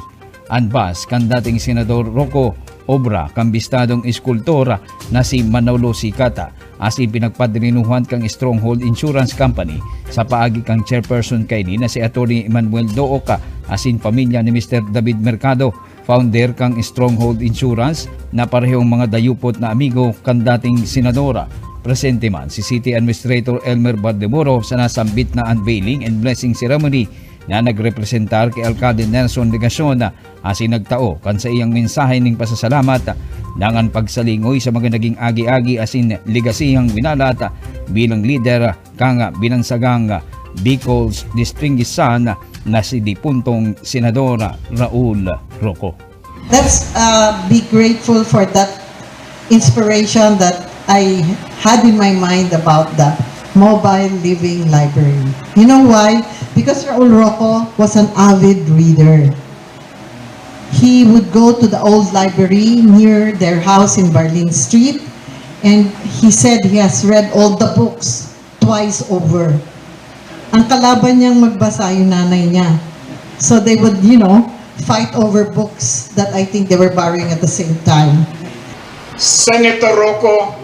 Anbas kan dating senador Roco obra kang bistadong eskultor na si Manolo Sicata asin pinagpadrinuhan kang Stronghold Insurance Company sa paagi kang chairperson kay ni na si Atty. Emmanuel Dooca asin pamilya ni Mr. David Mercado, founder kang Stronghold Insurance na parehong mga dayupot na amigo kan dating senadora. Presente man si City Administrator Elmer Bardemoro sa nasambit na unveiling and blessing ceremony na nagrepresentar kay Alcalde Nelson Legacion asin nagtao kan sa iyang mensahe ning pasasalamat nangan pagsalingoy sa mga naging agi-agi asin legasihang winalat bilang leader kang binansagang Bicol's Distinguished Son na si dipuntong Senadora Raul Roco. Let's be grateful for that inspiration that I had in my mind about the mobile living library. You know why? Because Raul Roco was an avid reader. He would go to the old library near their house in Barlin Street, and he said he has read all the books twice over. Ang kalaban niyang magbasa yung nanay niya. So they would, fight over books that I think they were borrowing at the same time. Senator Roco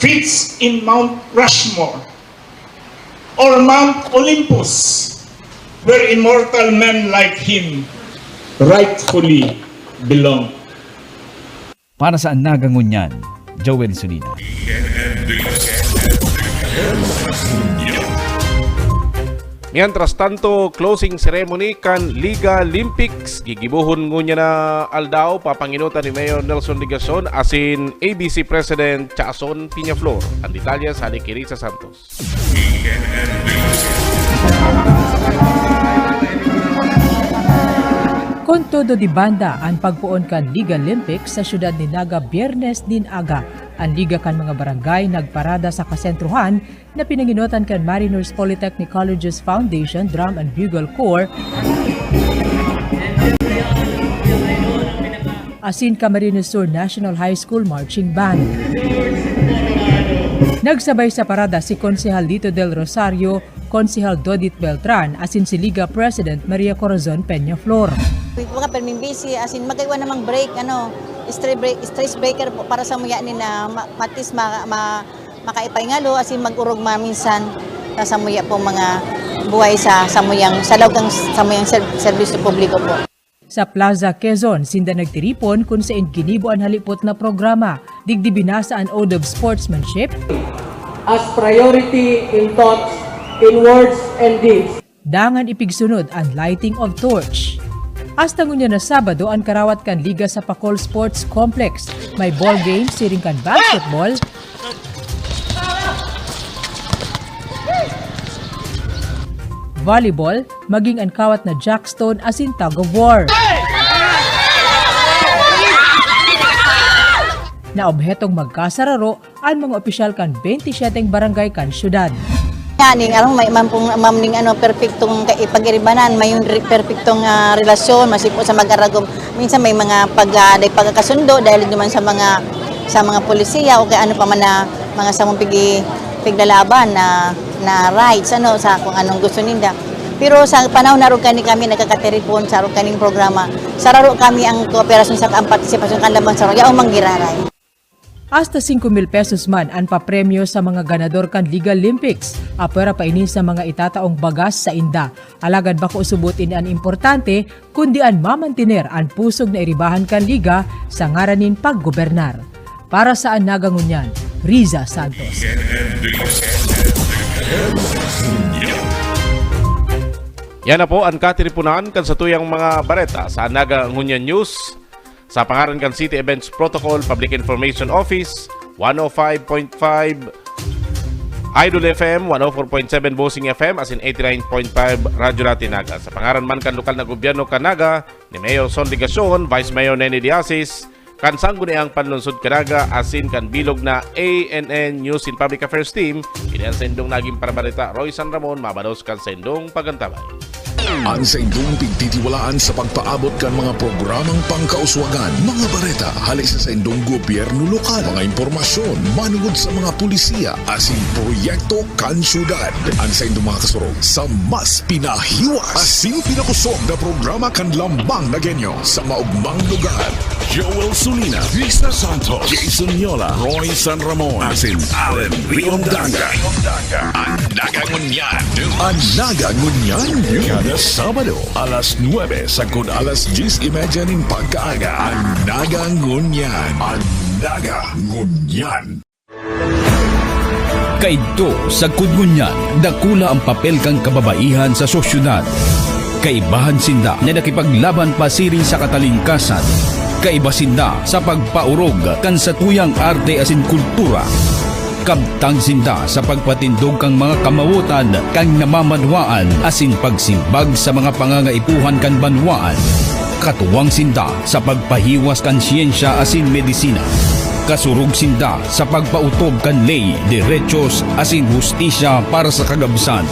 fits in Mount Rushmore or Mount Olympus, where immortal men like him rightfully belong. Para sa Nagangunyan, Joel Solina. Mientras tanto, closing ceremony kan Liga Olympics gigibuhon ngunya na aldaw papanginutan ni Mayor Nelson Legacion asin ABC President Chason Piñaflor. Ang detalye sa ni Kirisa Santos. Con todo di banda ang pagpuon kan Liga Olympics sa syudad ni Naga Biyernes din aga. Ang liga kan mga barangay nagparada sa kasentruhan na pinanginutan kan Mariners Polytechnic Colleges Foundation Drum and Bugle Corps asin Camarines Sur National High School Marching Band. Nagsabay sa parada si Konsehal Lito del Rosario, Konsehal Dodit Beltran asin si Liga President Maria Corazon Peñaflor. Mga permimbisi, asin magaywa namang break, stress breaker po para sa muya ni na matis makaipahingalo, asin mag-urog maminsan sa muya po mga buhay sa samuyang serbisyo publiko po. Sa Plaza Quezon, sinda nagtiripon kung saan ginibo ang halipot na programa, digdi binasa ang ode of sportsmanship as priority in thoughts, in words and deeds. Dangan ipigsunod ang lighting of torch. Hasta ngunya na Sabado ang karawat kan liga sa Pacol Sports Complex. May ball game, siring kan basketball, volleyball, maging ang kawat na jackstone asin tug of war. Na obhetong magkasararo ang mga opisyal kan 27 barangay kan syudad. Ning may mamning perpektong ipagiribanan, may perpektong relasyon masipo sa mag-aragom. Minsan may mga pagkakasundo dahil naman sa mga polisiya o kay ano pa man na mga samong piglalaban na rights sa kung anong gusto ninda. Pero sa panahon na ro kami nagkakateripon sa ro kaning programa. Sa raro kami ang kooperasyon sa partisipasyon kan labang sa ro yaong manggiraray. Hasta 5,000 pesos man ang papremyo sa mga ganador kan Liga Olympics. Apera pa ini sa mga itataong bagas sa inda. Alagad ba ko usubutin ang importante, kundi ang mamantiner ang pusog na iribahan kan Liga sa ngaranin paggobernar. Para sa Nagangunyan, Riza Santos. Yan na po ang katiripunan kan sa tuyang mga bareta sa Nagangunyan News. Sa pangaran kan City Events Protocol Public Information Office, 105.5 Idol FM, 104.7 Bossing FM, as in 89.5 Radyo Latinaga. Sa pangaran man kan lokal na gobyerno Kanaga, ni Mayor Son Ligacion, Vice Mayor Nenny Diasis, kan sangguniang panlunsod Kanaga, asin kan bilog na ANN News in Public Affairs Team, kinihan sa indong naging parabarita Roy San Ramon, mabados kan sa indong pagantabay. Ang sa indong pigtitiwalaan sa pagpaabot kan mga programang pangkauswagan, mga bareta, halis sa indong gobyerno lokal, mga impormasyon, manungod sa mga pulisiya, asin proyekto kan syudad. Ang sa indong mga kasurog sa mas pinahiwas, asin pinakusog na programa kan lambang na genyo sa maugmang lugar. Joel Sulina, Vista Santos, Jason Yola, Roy San Ramon, asin Allen Riondanga. Ang nagangunyan, kada Sabado, alas 9 sagod alas 10:30 ning pagkaaga. Ang nagangunyan. Ang nagangunyan. Kaidto sa kudngunyan, dakula ang papel kang kababaihan sa sosyudad. Kaibahan sinda na nakipaglaban pasiring sa katalingkasan. Kaiba sinda sa pagpaurog kan sa tuyang arte asin kultura. Kabtang sinda sa pagpatindog kang mga kamawutan kang namamanwaan asin pagsimbag sa mga pangangaipuhan kan banwaan. Katuwang sinda sa pagpahiwas kan siyensya asin medisina. Kasurug sinda sa pagpautob kan ley, derechos asin hustisya para sa kagabsan.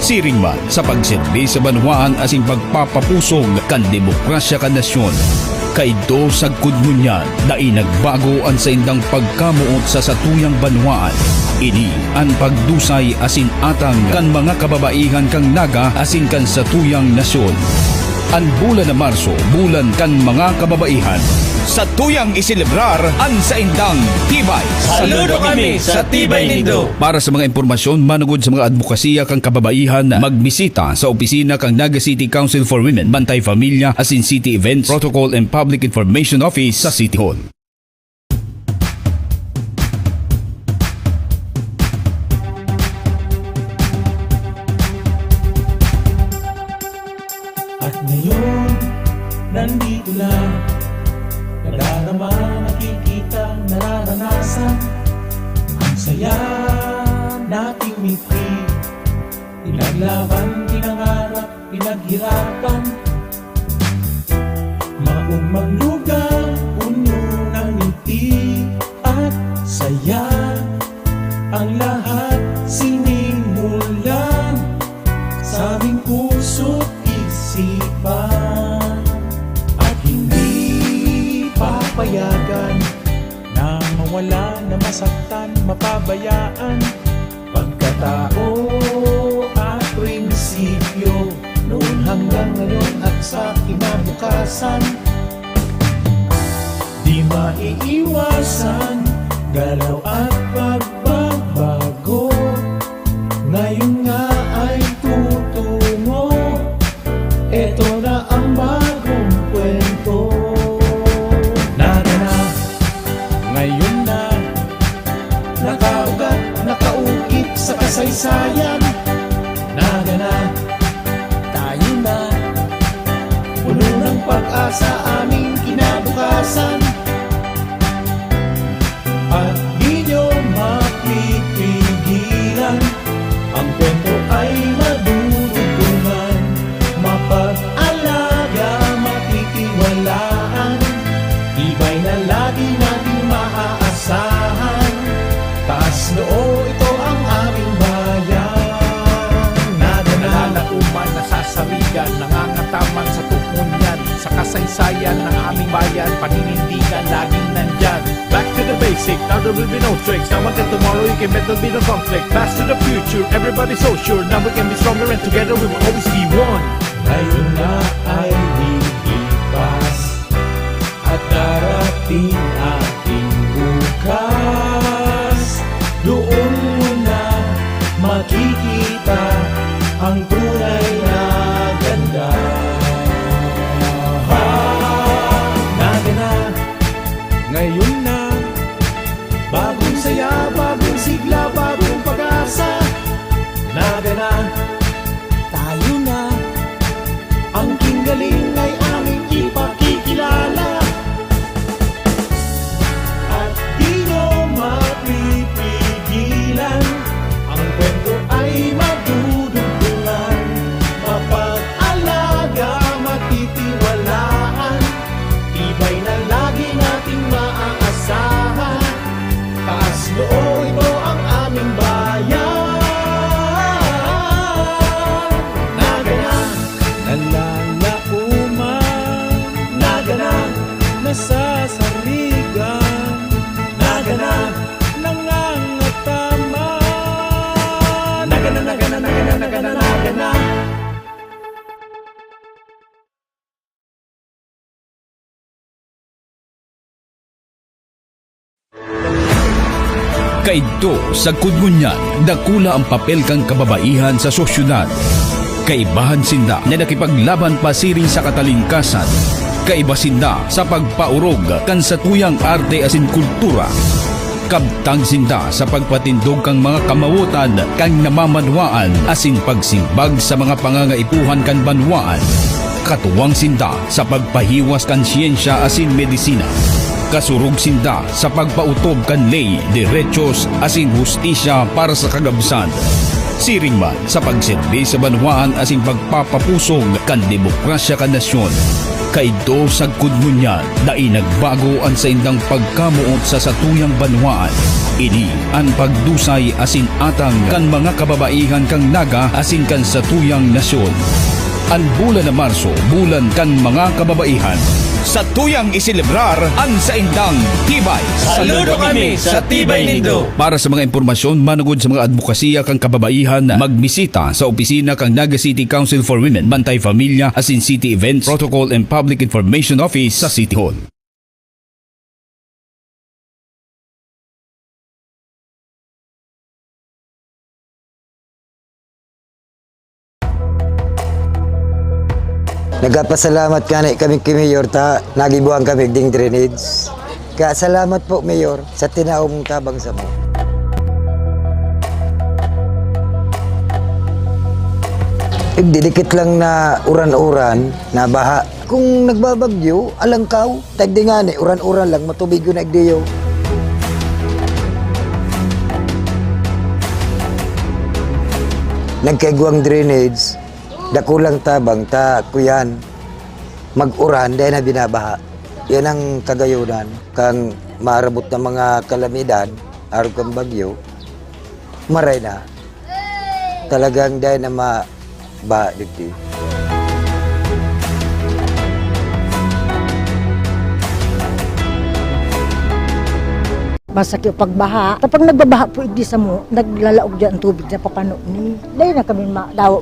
Siring man sa pagsilbi sa banwaan asin pagpapapusog kan demokrasya kan nasyon. Kaidto sa kudngunyan na inagbago ang sa indang pagkamuot sa satuyang banwaan. Ini ang pagdusay asin atang kan mga kababaihan kang naga asin kan satuyang nasyon. Ang bulan na Marso, bulan kan mga kababaihan. Sa tuyang iselebrar ang sa indang Tibay. Saludo kami sa Tibay Nindo. Para sa mga impormasyon manungod sa mga advokasya kang kababaihan, magbisita sa opisina kang Naga City Council for Women, Bantay Familia, asin City Events, Protocol and Public Information Office sa City Hall. At ngayon, nandito lang, nadarama, nakikita, nararanasan, ang saya nating miti. Pinaglaban, pinangarap, pinaghirapan, maumang lugar, puno ng ngiti at saya. Ang lahat sinimulan sa aming puso't isipan. At hindi papayagan na mawala, na masaktan, mapabayaan. Pagkatao at prinsipyo, noon hanggang ngayon at sa kinabukasan. Di maiiwasan, galaw at pagbabago. Ngayon nga ay tutungo, eto na ang bagong kwento. Na, ngayon na, nakaugat, nakaukit sa kasaysayan. Na, tayo na, puno ng pag-asa aming kinabukasan. At di nyo mapipigilan, ang kwento ay madudugtungan, mapag-alaga, matitiwalaan, tibay na lagi natin maaasahan. Taas noo, ito ang aming bayan. Nalauman, nasasawigan, nangangataman sa tukmunyan, sa kasaysayan ng aming bayan, paninindigan laging nandyan. Back to the basic, now there will be no tricks. Now until tomorrow you can bet there'll be no conflict. Fast to the future, everybody's so sure. Now we can be stronger and together we will always be one. Ngayon na ay lilipas at darating ating bukas. Doon mo na makikita ang tunay na ganda. Nagana, ngayon na, bagong saya, bagong sigla, bagong pag-asa. Nagana, tayo na, ang kinggaling ay aming ipakikilala. At di nyo mapipigilan, Kaidto sa kudngunyan, dakula ang papel kang kababaihan sa sosyudad. Kaibahan sinda na nakipaglaban pasiring sa katalingkasan. Kaiba sinda sa pagpaurog kan sa tuyang arte asin kultura. Kabtang sinda sa pagpatindog kang mga kamawutan kang namamanwaan asin pagsimbag sa mga pangangaipuhan kan banwaan. Katuwang sinda sa pagpahiwas kan siyensya asin medisina. Kasurug sinda sa pagpautob kan ley, derechos asin hustisya para sa kagabsan. Siring man sa pagsilbi sa banwaan asin pagpapapusog kan demokrasya kan nasyon. Kaidto sa kudngunyan na inagbago ang sa indang pagkamuot sa satuyang banwaan. Ini ang pagdusay asin atang kan mga kababaihan kang naga asin kan satuyang nasyon. Ang bulan na Marso, bulan kan mga kababaihan. Sa tuyang iselebrar ang sa indang tibay. Saludo kami sa Tibay Nindo. Para sa mga impormasyon manugod sa mga advokasya kang kababaihan, magbisita sa opisina kang Naga City Council for Women, Bantay Familia, asin City Events, Protocol and Public Information Office sa City Hall. Nagpasalamat kami Mayor ta nagibuang kami ding drainage. Kaya salamat po Mayor sa tinaong tabang sa mo. Didikit lang na uran-uran na baha. Kung nagbabagyo, alangkaw, tagdingani, uran-uran lang, matubig yun nagdiyo. Nagkaiguang drainage, dakulang tabang ta kuyan mag-uran dahil na binabaha. Yan ang kagayunan kang marabot na mga kalamidad araw kang bagyo maray na talagang dahil na mabaha dito. Basta kayo pagbaha. Kapag nagbabaha po igdi sa mo, naglalaog dyan ang tubig na papano ni. Dahil na kami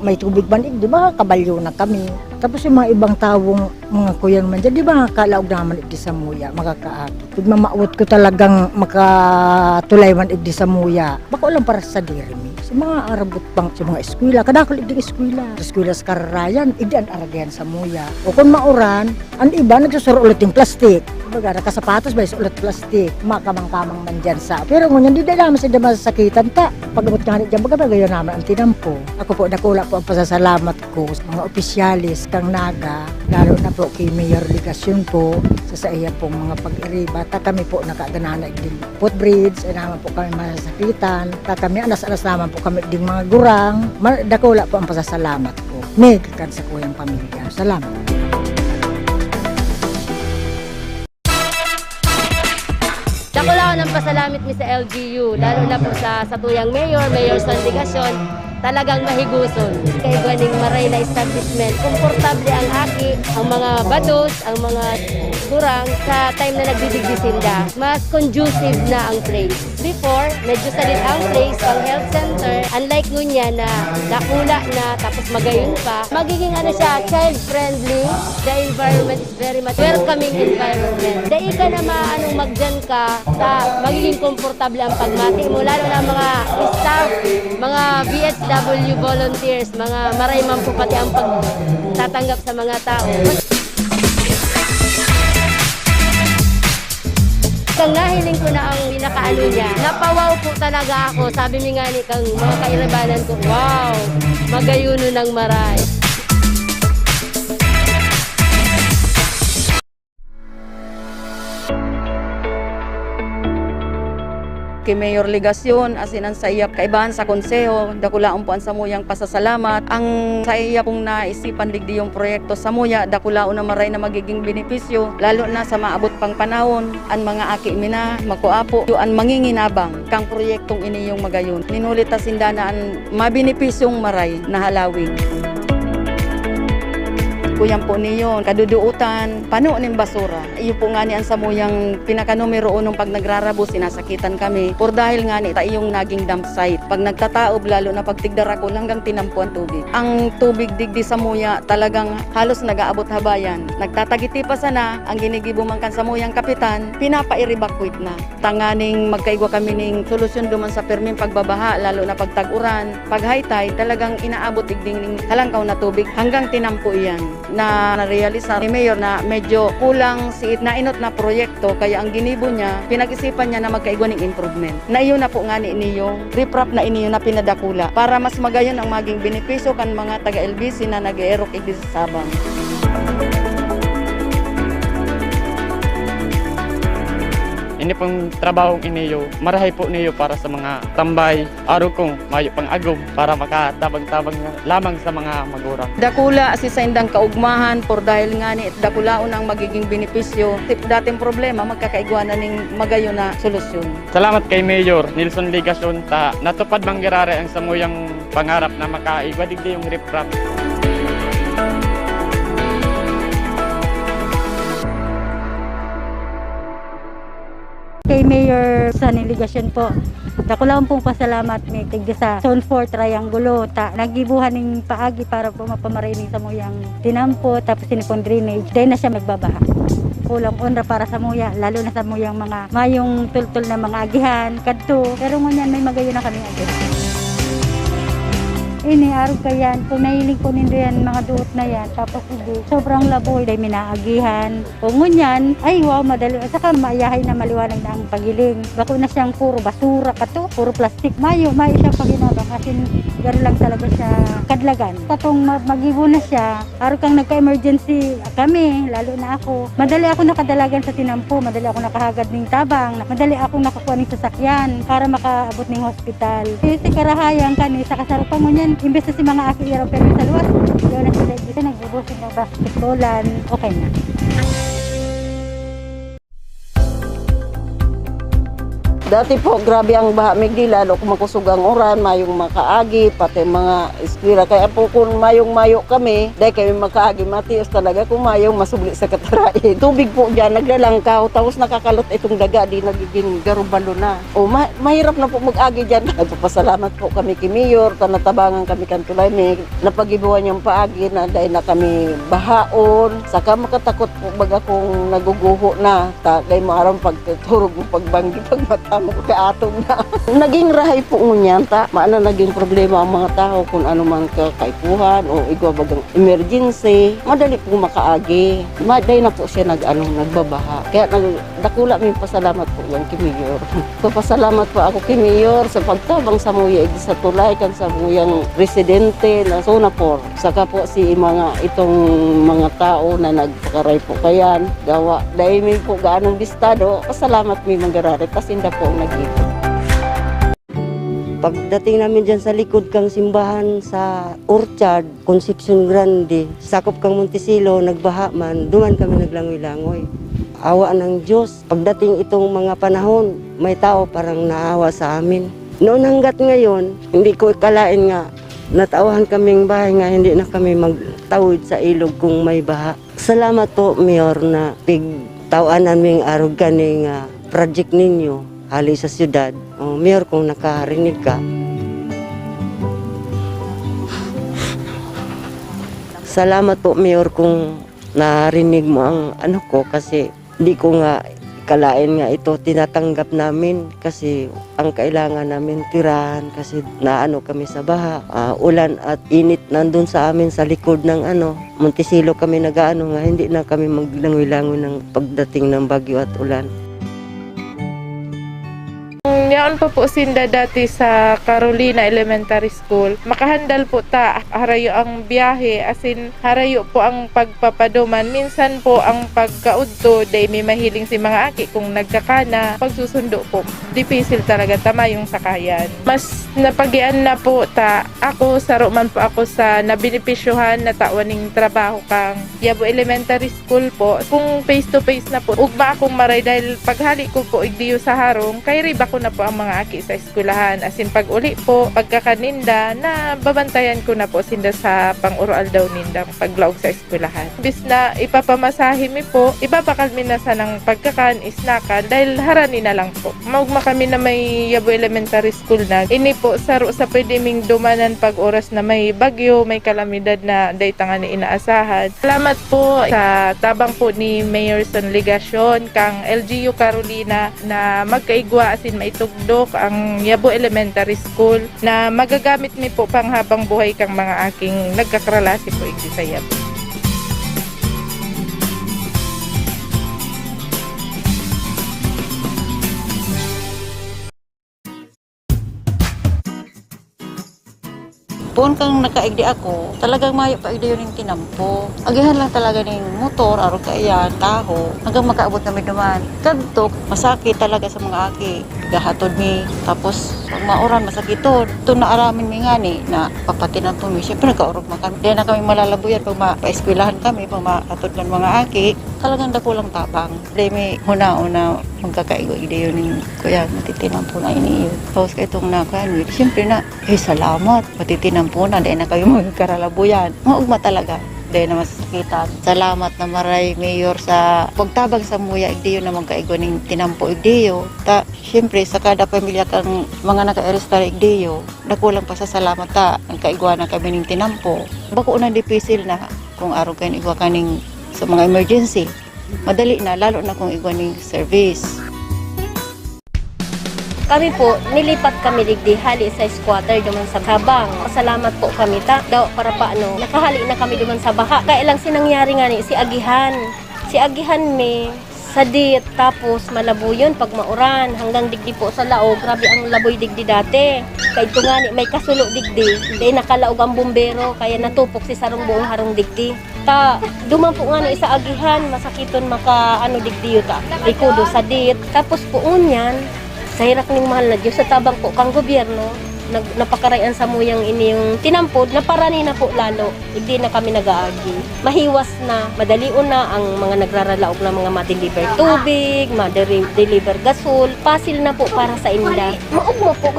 may tubig man igdi ba, kabalyo na kami. Tapos yung mga ibang tawong mga kuyan man dyan, di ba kalaog naman igdi sa muya, makakaakit. Pag mamaot ko talagang makatulay man igdi sa muya, baka walang para sa diri mi. Sa mga arabot pang sa mga eskwela, kadakol igdi eskwela. Sa eskwela sa kararayan, igdi ang aragayan sa muya. O kung mauran, ang iba nagsusuro ulit yung plastik. Baga, nakasapatos ba ulit plastik, makamang-kamang man dyan sa. Pero ngunyan, di naman sila masasakitan ta. Pag-abot nga dyan, baga gayon naman ang tinampo. Ako po, nakula po ang pasasalamat ko sa mga opisyalis kang Naga, lalo na po kay Mayor Ligasyon po, sa iya pong mga pag-iriba. Kami po nakaganana din footbridge, ay naman po kami masasakitan. Kami anas-anas naman po kami din mga gurang. Nakula po ang pasasalamat ko. May kakan sa kuyang pamilya. Salamat. Dako lang ng pasalamit mi sa LGU, lalo na po sa tuyang mayor San Ligasyon, talagang mahiguson. Kay ganing maray na establishment, komportable ang aki, ang mga bados, ang mga gurang sa time na nagdidigdisinda. Mas conducive na ang place. Before, medyo salit ang place, ang health center, unlike ngunya na nakula na tapos magayon pa, magiging child-friendly. The environment is very much welcoming environment. Dahil ka na maanong magdyan ka, magiging komportable ang pagmati mo, lalo na mga staff, mga VSW volunteers, mga marayman po pati ang pagtatanggap sa mga tao. Kang nahiling ko na ang pinakaano niya, napawaw po talaga ako. Sabi mi nga ni kang mga kairabanan ko, wow, magayuno ng maray. Kay Mayor Ligasyon, asin ang sa iya kaibahan sa konseho, dakulaon po ang samuyang pasasalamat. Ang sa iya pong naisipan ligdi yung proyekto sa muya, dakulaon na maray na magiging benepisyo, lalo na sa maabot pang panahon, ang mga aki mina, makuapo, ang manginginabang, kang proyektong iniyong magayon. Ninulit ta sindana ang mabenepisyong maray na halawin. kuyan po niyo, kaduduutan, pano ng basura. Iyo po nga ni ang samuyang pinaka-numero 1 pag nagrarabo, sinasakitan kami. Por dahil nga ni yung naging dump site. Pag nagtataob, lalo na pag tigdara ko, hanggang tinampo ang tubig. Ang tubig digdi sa muya talagang halos nag-aabot habayan. Nagtatagiti pa sana, ang ginigibo man kan samuyang kapitan, pinapa-evacuate na. Tanganing magkaigwa kami ning solusyon duman sa perming pagbabaha, lalo na pag tag-uran. Pag high tide, talagang inaabot digding halangkaw na tubig hanggang tinampo iyan. Na narealisa ni Mayor na medyo kulang si nainot na proyekto, kaya ang ginibo niya, pinag-isipan niya na magkaigwa ng improvement. Na iyon na po nga ni inyo, riprap na inyo na pinadakula para mas magayon ang maging benepisyo kan mga taga-LBC na nag-erok igdi sa Sabang. Ini pong trabaho iniyo, marahay po niyo para sa mga tambay, araw kong mayo pang agom para makatabang-tabang lamang sa mga magurang. Dakula si sa indang kaugmahan por dahil nga ni dakulaon ang magiging benepisyo. Dating problema magkakaigwanan ning magayo na solusyon. Salamat kay Mayor Nilson Ligason ta natupad manggirare ang samuyang pangarap na makaigwa digdi yung riprap. Kay Mayor sa niligasyon po, dako lang pong pasalamat may tigda sa Zone 4 Triangulo. Nagibuhan ng paagi para po mapamarinig sa muyang tinampo, tapos sinipon drainage. Dahil na siya magbabaha. Kulang onra para sa muya, lalo na sa muyang mga mayong tultul na mga agihan, kadto. Pero ngunyan may magayon na kami agihan. Ini araw ka yan, kung nahiling ko nindo yan, mga duot na yan, tapos hindi, sobrang laboy, dahil minaagihan. Kung ngunyan, ay wow, madali. Saka mayahay na maliwanag na ang pagiling. Bako na siyang puro basura ka to, puro plastic. Mayo siya paginabang, kasi gano'n lang talaga siya kadlagan. Katong mag-ibo na siya, araw kang nagka-emergency kami, lalo na ako. Madali ako nakadalagan sa tinampo, madali ako nakahagad ng tabang, madali ako nakakuha ng sasakyan para makaabot ng hospital. Kasi karahayan kani sa kasarupang ngunyan, imbes na si mga aki iraw pero sa luwas, yun na sila dito, nagbubusin ng basketballan, okay na. Dati po, grabe ang baha migdi, lalo kung makusog ang uran, mayong makaagi, pati mga eskwira. Kaya po kung mayong-mayo kami, dahil kami makaagi, matios talaga kung mayong masubli sa katarain. Tubig po dyan, naglalangkaw, tapos nakakalot itong daga, di nagiging garubalo na. O, mahirap na po mag-agi dyan. Nagpapasalamat po kami kay Mayor, natabangan kami kantulay, may napagibuhan niyang paagi na dahil na kami bahaon. Saka makatakot po baga kung naguguho na, dahil maarang pagturog mo pagbanggi, pagmatang kaatong na. Naging rahay po ngunyan ta, maana naging problema ang mga tao kung ano man kakaipuhan o igwa bagang emergency, madali po makaagi. Maday na po siya nagbabaha. Kaya dakula may pasalamat po yan kay Mayor. Papasalamat po ako kay Mayor sa pagtabang sa muya sa tulay kan sa muyang residente na zona 4. Saka po si itong mga tao na nagpakaray po kayan, gawa. Dahil may po gaanong bistado, pasalamat may mangarari, pasinda po nag-ipon. Pagdating namin dyan sa likod kang simbahan sa Orchard, Concepcion Grande, sakop kang Montesilo, nagbaha man, duman kami naglangoy-langoy. Awa ng Diyos. Pagdating itong mga panahon, may tao parang naawa sa amin. Noon hanggat ngayon, hindi ko ikalain nga, natawahan kaming bahay nga, hindi na kami magtawid sa ilog kung may baha. Salamat po, Mayor, na pigtawan naming arog kaning project ninyo. Hali sa siyudad. Mayor, kung nakarinig ka. Salamat po, Mayor, kung narinig mo ang ano ko kasi di ko nga kalain nga ito tinatanggap namin kasi ang kailangan namin tirahan kasi naano kami sa baha. Ulan at init nandun sa amin sa likod ng Montesilo kami nagaano nga hindi na kami maglangoy-langoy ng pagdating ng bagyo at ulan. Yaon po sinda dati sa Carolina Elementary School. Makahandal po ta harayo ang biyahe asin harayo po ang pagpapaduman. Minsan po ang pagkaudto day may mahiling si mga aki kung nagkakana. Pagsusundo po, difícil talaga tama yung sakayan. Mas napagian na po ta ako saro man po ako sa nabinipisyuhan na tawaning trabaho kang Yabo Elementary School po. Kung face to face na po, ugma akong maray dahil paghali ko po igdiyo sa harong kay riba ko na po ang ang mga aki sa eskwelahan. Asin pag uli po, pagkakaninda, na babantayan ko na po sinda sa pang-ural daw nindang paglaog sa eskwelahan. Bis na ipapamasahe mi po, ipapakalmi na sa ng pagkakan, isnakan, dahil harani na lang po. Maugma kami na may Yabo Elementary School na. Ini po, saro sa pwede ming dumanan pag oras na may bagyo, may kalamidad na dayta nga ni inaasahan. Salamat po sa tabang po ni Mayor Sonligacion, kang LGU Carolina na magkaigwa asin maitugdok ang Yabo Elementary School na magagamit mi po panghabang buhay kang mga aking nagkakralasi po igdi sa Yabo. Doon kang nakaigdi ako, talagang mayo pa igdi yun yung tinampo. Agihan lang talaga ng motor, araw kaya, taho, hanggang makaabot kami naman. Kadtok, masakit talaga sa mga aki. Gahatod mi, tapos pag mauran, masakiton. Ito na aramin mi nga ni, na papatinan po mi. Siyempre nagkaurog man kami. Dahil na kami malalabuyan pag mapaeskwilahan kami, pag makatod ng mga aki. Talagang dakulang tabang. Dahil may huna-una, magkakaigo-igdi yun yung kuya, matitinan po na iniyo. Tapos kayo itong nakuhan, siyempre na, salamat, matitinan po na, dahil na kayo magkaralabuyan. Maugma talaga, dahil na masasakitan. Salamat na maray, Mayor, sa pagtabang sa muya, igdiyo na magkaigo ng tinampo igdiyo. Siyempre, sa kada pamilya kang mga naka-arrestar igdiyo, nakulang pa sa salamat nagkaigwa na kami ng tinampo. Bako na dipisil na kung araw kayo igwa kaning sa mga emergency. Madali na, lalo na kung igwa ng service. Kami po, nilipat kami digdi hali sa squatter duman sa habang. Salamat po kami daw para paano. Nakahali na kami duman sa baha. Kaya lang sinangyari nga ni si Agihan. Si Agihan me sadit tapos malabo yun pag mauran hanggang digdi po sa laog. Grabe ang laboy digdi dati. Kaya ito nga ni may kasulo digdi. Hindi nakalaog ang bumbero kaya natupok si sarong buong harong digdi. Duman po nga ni sa Agihan masakiton maka digdi yun ikudo sadit. Tapos po unyan sa hirak ng mahal na Diyos, sa tabang po kang gobyerno, napakarayan sa muyang ini yung tinampod, naparani na po lalo, hindi na kami nag-aagi. Mahiwas na, madalion na ang mga nagraralaog na mga ma-deliver tubig, ma-deliver gasol, pasil na po para sa inda. Maugmo po,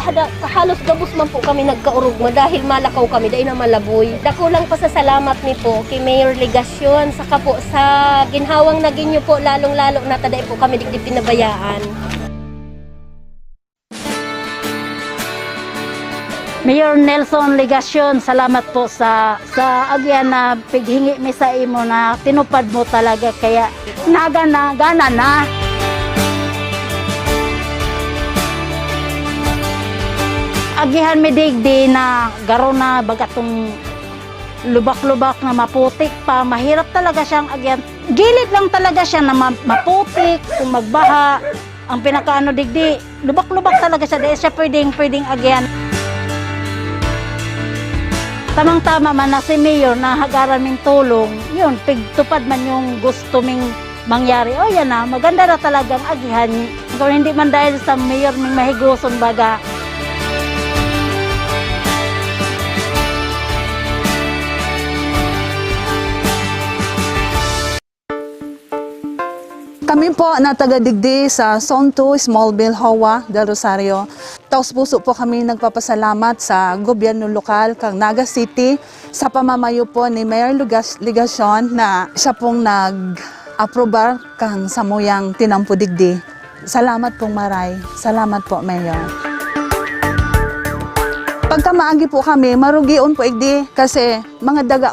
halos gabos man po kami nagkaurugma dahil malakaw kami, dahil na malaboy. Dakulang pasasalamat ni po kay Mayor Legacion, saka po sa ginhawang naging nyo po, lalong-lalo na taday po kami digdi pinabayaan. Mayor Nelson Legacion, salamat po sa agyan na pighingi mi sa imo na tinupad mo talaga kaya gana na. Agihan mi digdi na garo na bagatong lubak-lubak na maputik pa, mahirap talaga siyang agyan. Gilid lang talaga siya na maputik kung magbaha. Ang pinakaano digdi, lubak-lubak talaga siya, dahil siya pwedeng agyan. Tamang-tama man na si Mayor na hagaran ming tulong, yun, pigtupad man yung gusto ming mangyari. O yan na, maganda na talagang agihan. Kung hindi man dahil sa Mayor ming mahiguson baga. Kami po na taga-digdi sa Zone 2, Smallville, Hawa, del Rosario. Taos-puso po kami nagpapasalamat sa gobyerno lokal kang Naga City sa pamamayo po ni Mayor Legacion na siya pong nag-aprobar kang samuyang tinampo digdi. Salamat pong maray. Salamat po, Mayor. Pagka maagi po kami, marugion po igdi kasi mga daga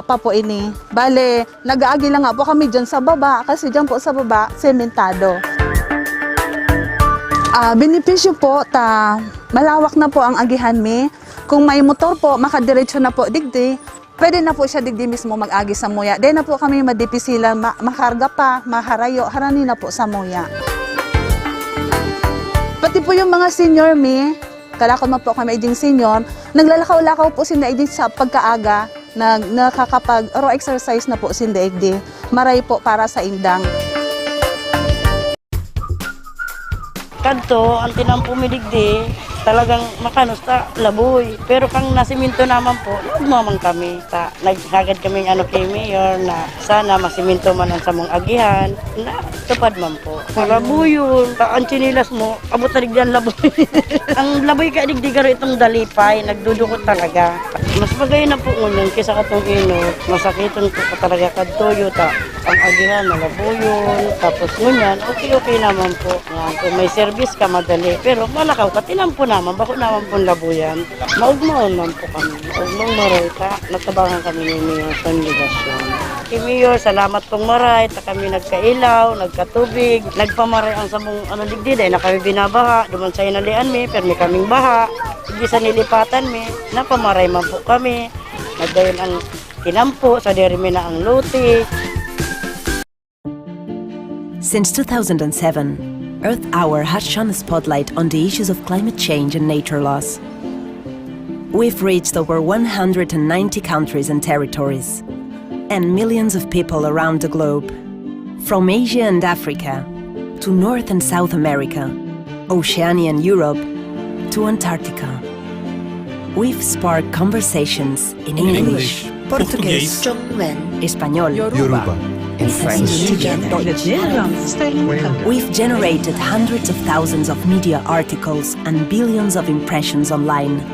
pa po ini. Bale, nag-aagi lang nga po kami dyan sa baba kasi dyan po sa baba, sementado. Benepisyo po, malawak na po ang agihan mi. Kung may motor po, makadiretso na po digdi, pwede na po siya digdi mismo mag-agi sa muya. Dahil na po kami madipisilan, makarga pa, maharayo, harani na po sa muya. Pati po yung mga senior mi, kalakon man po kami iding senior, naglalakaw-lakaw po sinda igdi sa pagkaaga, nakakapag raw exercise na po sinda igdi. Maray po para sa indang. Kadto, ang tinampo mi digdi, talagang makanos ta laboy. Pero kang nasiminto naman po, nagmamang kami. Naghagad kami kay Mayor na sana masiminto man ang samong agihan na tupad man po. Laboy yun. Ang chinilas mo, abot na digdan laboy. Ang laboy ka digdigaro itong dalipay, nagdudukot talaga. Mas bagay na po ngunyan kaysa katong inot. Masakiton po talaga kadtoyo ta. Ang agihan, malabuyon. Tapos ngunyan, okay naman po. Kung may service ka, madali. Pero malakaw ka, tinampo naman. Bako naman po labuyan. Maugmaon man po kami. Maugmaon maray ka. Natabangan kami ni Mayor sa ligasyon. Kay Mayor, salamat pong maray. Ta kami nagkailaw, nagkatubig. Nagpamaray ang samong digdi. Dahil na kami binabaha. Duman sa inalian mi, pero may kaming baha. Hindi sa nilipatan mi. Napamaray man po kami. Nagdayon ang kinampo. Sa derimi na ang luti. Since 2007, Earth Hour has shone a spotlight on the issues of climate change and nature loss. We've reached over 190 countries and territories, and millions of people around the globe, from Asia and Africa to North and South America, Oceania and Europe to Antarctica. We've sparked conversations in English, Portuguese, Espanol, Yoruba, and French together. We've generated hundreds of thousands of media articles and billions of impressions online.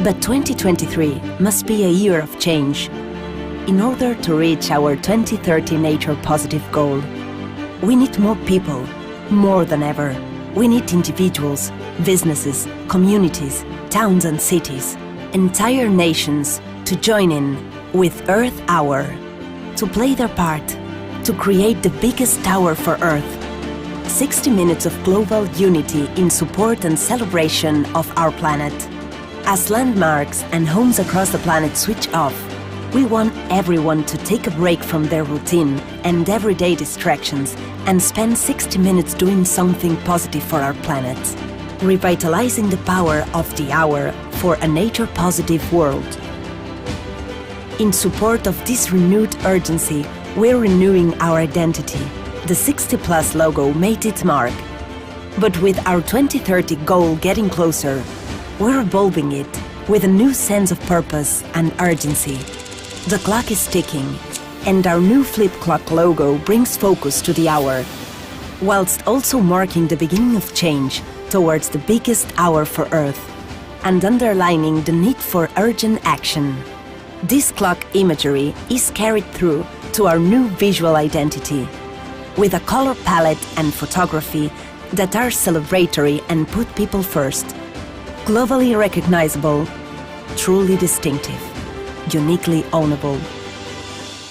But 2023 must be a year of change. In order to reach our 2030 nature positive goal, we need more people, more than ever. We need individuals, businesses, communities, towns and cities, entire nations to join in with Earth Hour, to play their part, to create the biggest tower for Earth. 60 minutes of global unity in support and celebration of our planet. As landmarks and homes across the planet switch off, we want everyone to take a break from their routine and everyday distractions and spend 60 minutes doing something positive for our planet, revitalizing the power of the hour for a nature-positive world. In support of this renewed urgency, we're renewing our identity. The 60+ logo made its mark. But with our 2030 goal getting closer, we're evolving it with a new sense of purpose and urgency. The clock is ticking, and our new flip clock logo brings focus to the hour, whilst also marking the beginning of change towards the biggest hour for Earth, and underlining the need for urgent action. This clock imagery is carried through to our new visual identity, with a color palette and photography that are celebratory and put people first. Globally recognizable, truly distinctive, uniquely ownable.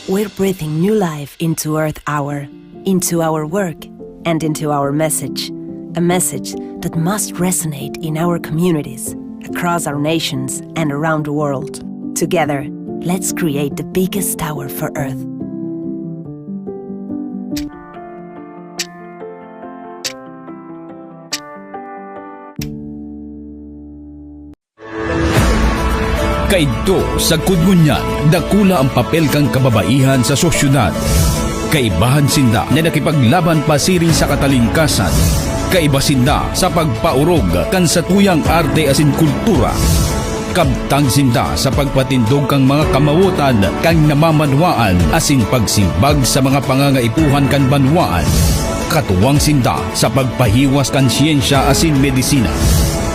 We're breathing new life into Earth Hour, into our work, and into our message. A message that must resonate in our communities, across our nations, and around the world. Together, let's create the biggest tower for Earth. Kaidto sa kudngunyan, dakula ang papel kang kababaihan sa sosyudad. Kaibahan sinda na nakipaglaban pasiring sa katalingkasan. Kaiba sinda sa pagpaurog kan sa tuyang arte asin kultura. Kabtang sinda sa pagpatindog kang mga kamawutan kang namamanwaan asin pagsimbag sa mga pangangaipuhan kan banwaan. Katuwang sinda sa pagpahiwas kan siyensya asin medisina.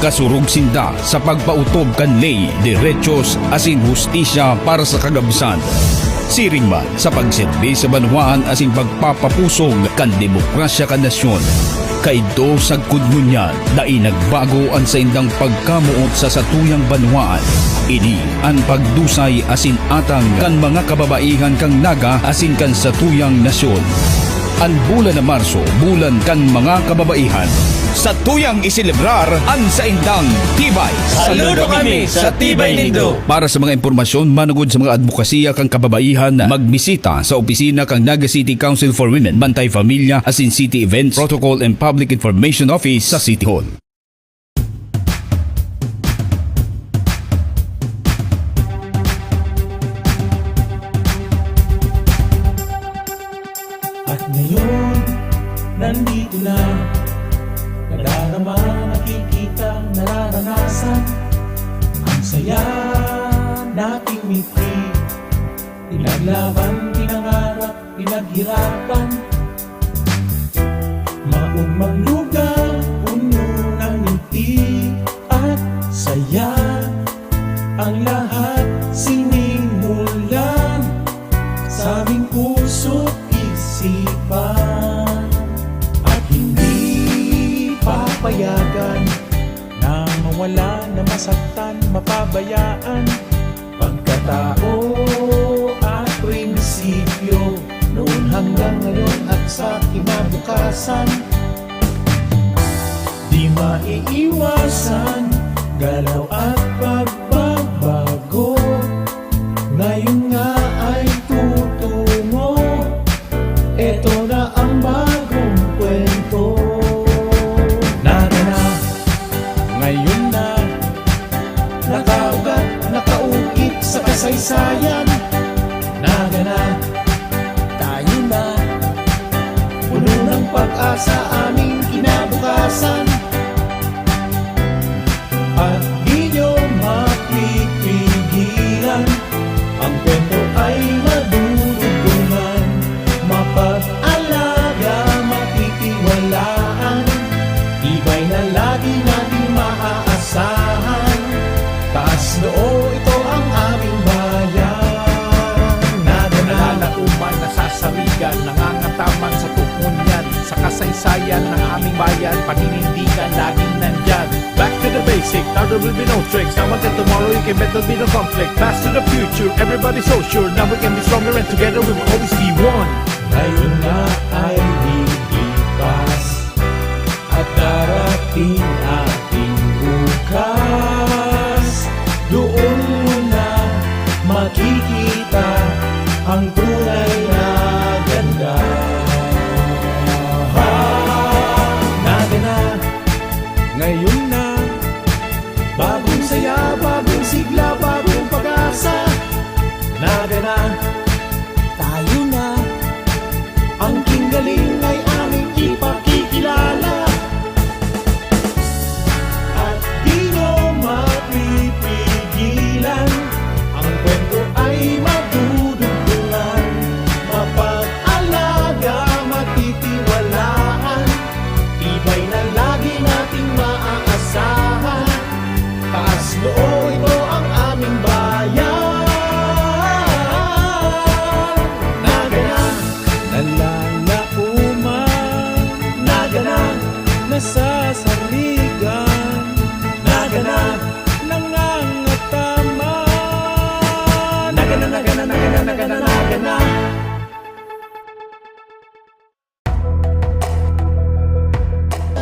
Kasurog sinda sa pagpautob kan ley, derechos asin hustisya para sa kagabsan. Siring man sa pagsilbi sa banwaan asin pagpapapusog kan demokrasya kan nasyon. Kaidto sa kudngunyan, dai nagbago ang sa indang pagkamuot sa satuyang banwaan. Ini ang pagdusay asin atang kan mga kababaihan kang naga asin kan satuyang nasyon. Ang bulan na Marso, bulan kan mga kababaihan. Sa tuyang iselebrar ang sa indang tibay. Saludo kami sa Tibay Nindo. Para sa mga impormasyon manugod sa mga advokasya kang kababaihan, magbisita sa opisina kang Naga City Council for Women, Bantay Familia, asin City Events, Protocol and Public Information Office sa City Hall. At ngayon, nandito na. Nadarama, nakikita, nararanasan. saya nating miti. Pinaglaban, pinangarap, pinaghirapan, maugmang lugar, puno ng ngiti at saya. Ang lahat sinimulan sa aming puso't isipan, at hindi papayagan na mawala, na masaktan, mapabayaan. Pagkatao at prinsipyo, noon hanggang ngayon at sa kinabukasan, di maiiwasan galaw at pagbabago. Ngayon nga ay tutungo, eto na ang bagong kwento. Narana, ngayon na, nakaugat, nakaukit sa kasaysayan. Nagana, tayo na, puno ng pag-asa aming kinabukasan. At di nyo mapipigilan, ang kwento ay madudugtungan, mapag-alaga, matitiwalaan, tibay na lagi nating maaasahan. Taas noo, ito ang aming bayan. Nalala ko man nasasaligan, nangangataman sa tukunyan, sa kasaysayan ng aming bayan, paninindigan laging nandyan. Back to the basic, now there will be no tricks. Now until tomorrow you can bet there'll be no conflict. Fast to the future, everybody's so sure. Now we can be stronger and together we will always be one. Ngayon na ay lilipas at darating ating bukas. Doon mo na makikita ang tunay na ganda. Nagana, ngayon na, bagong saya, bagong sigla, bagong pag-asa. Nagana, tayo na, ang kinggaling ay aming ipakikilala. At di nyo mapipigilan, ang kwento ay madudugtungan, mapag-alaga, matitiwalaan, tibay na lagi nating maaasahan. Taas noo, ito ang aming bayan. Nagana, nalalauman, nagana, nasasaligan, nagana, nangangataman. Nagana, nagana, nagana, nagana, nagana.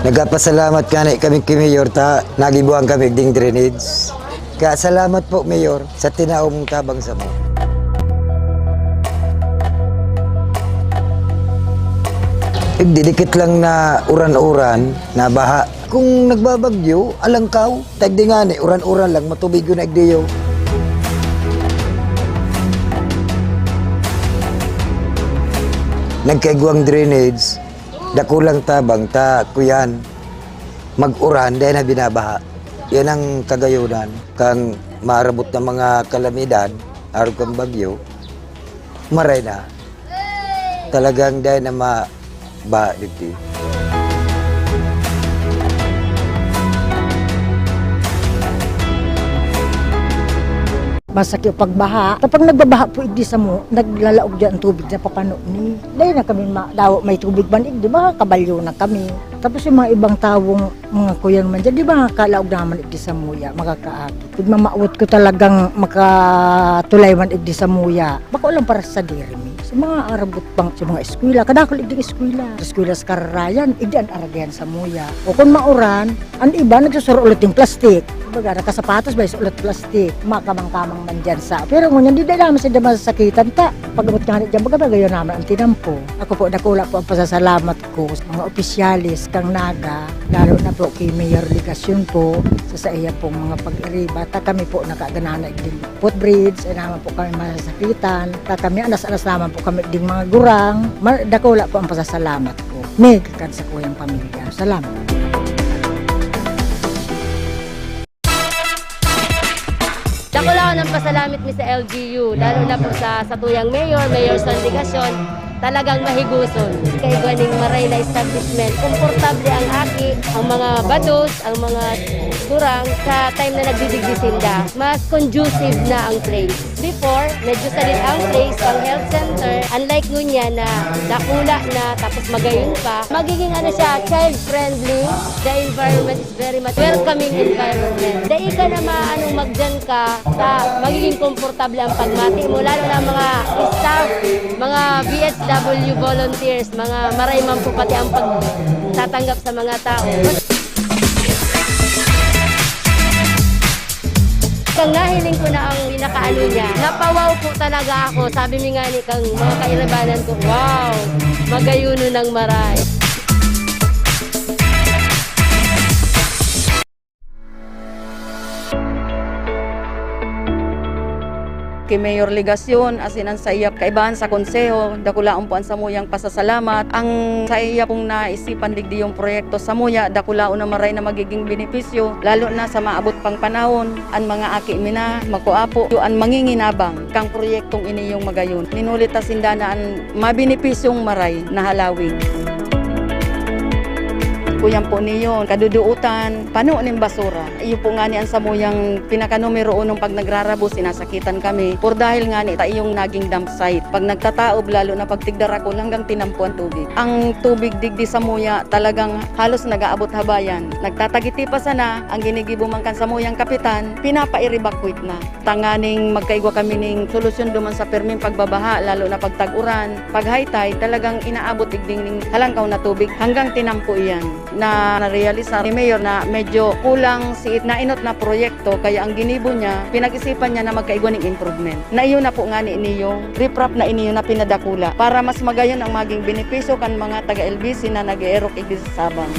Nagapasalamat kami kay Mayor ta nagibuang kami ding drainage. Kaya salamat po Mayor sa tinaong tabang sa mo. Didikit lang na uran-uran na baha. Kung nagbabagyo, alangkaw, tagdingani, uran-uran lang, matubig yun nagdiyo. Nagkaiguang drainage, dakulang tabang ta kuyan mag-uran dahil na binabaha. Yan ang kagayunan kang marabot ng mga kalamidad araw kang bagyo maray na talagang dahil na mabaha dito. Masakit pagbaha. Kapag nagbabaha po igdi sa mo, naglalaog dyan ang tubig na papano ni. Dahil na kami daw may tubig man igdi, ba kabalyo na kami. Tapos yung mga ibang tawong mga kuyan man dyan, di ba kalaog naman igdi sa muya, makakaagi. Pag mamaawat ko talagang makatulay man igdi sa muya, bako lang para sa dirimi. Sa mga arabot pang sa mga eskwela, kadakol igdi eskwela. Sa eskwela sa kararayan, igdi ang aragayan sa muya. O kung mauran, ang iba nagsusuro ulit yung plastik. Baga, nakasapatos ba ulit plastik, makamang-kamang man dyan sa. Pero ngunyan, di na naman sila masasakitan ta. Pagabot nga dyan, baga gayon naman ang tinampo. Ako po, nakula po ang pasasalamat ko sa mga opisyalis kang Naga, lalo na po kay Mayor Ligasyon po, sa iya pong mga pag-iriba. Ta kami po nakaganana din footbridge, ay naman po kami masasakitan. Ta kami, anas-anas naman po kami ding mga gurang. Nakula po ang pasasalamat ko. Nagkakan sa kuyang pamilya. Salamat. Dako lang ako ng pasalamit mi sa LGU, lalo na po sa tuyang mayor sa ligasyon, talagang mahiguson. Kay ganing maray na establishment, komportable ang aki, ang mga bados, ang mga kurang sa time na nagdidigdisinda. Mas conducive na ang place. Before, medyo salit ang place, ang health center. Unlike ngunya na dakula na tapos magayon pa, magiging siya, child-friendly. The environment is very much welcoming environment. Dahil ka na magdyan ka, magiging komportable ang pagmati mo, lalo na mga staff, mga BHW volunteers, mga maray man po pati ang pagtatanggap sa mga tao. Kang nahiling ko na ang pinakaano niya, napawaw po talaga ako. Sabi mi nga ni kang mga kairabanan ko, wow, magayuno ng maray. Kay Mayor Ligasyon, asin ang saiyap kaibahan sa konseho, dakulaon po ang samuyang pasasalamat. Ang saiyap pong naisipan digdi yung proyekto samuya, dakulaon na maray na magiging benepisyo, lalo na sa maabot pang panahon, ang mga aki mina, makuapo, ang manginginabang, kang proyektong ini yung magayon. Ninulit asindana ang mabenepisyong maray na halawin. Kuyan po niyo, kaduduutan, pano ning basura. Iyo po nga ni ang samuyang pinaka-numero 1 pag nagrarabo, sinasakitan kami. Por dahil nga ni yung naging dump site. Pag nagtataob, lalo na pag tigdarakol hanggang tinampo ang tubig. Ang tubig digdi samuya talagang halos nag-aabot habayan. Nagtatagiti pa sana, ang ginigibumang kan samuyang kapitan, pinapa-evacuate na. Tanganing magkaigwa kami ning solusyon duman sa perming pagbabaha, lalo na pag tag-uran. Pag high tide, talagang inaabot digding ning halangkaw na tubig hanggang tinampo iyan. Na narealisa ni Mayor na medyo kulang si na inot na proyekto, kaya ang ginibo niya, pinag-isipan niya na magkaigwa ng improvement. Na iyo na po nga ni iniyong riprap na iniyo na pinadakula para mas magayon ang maging benepisyo kan mga taga-LBC na nag-erok igdi sa Sabang.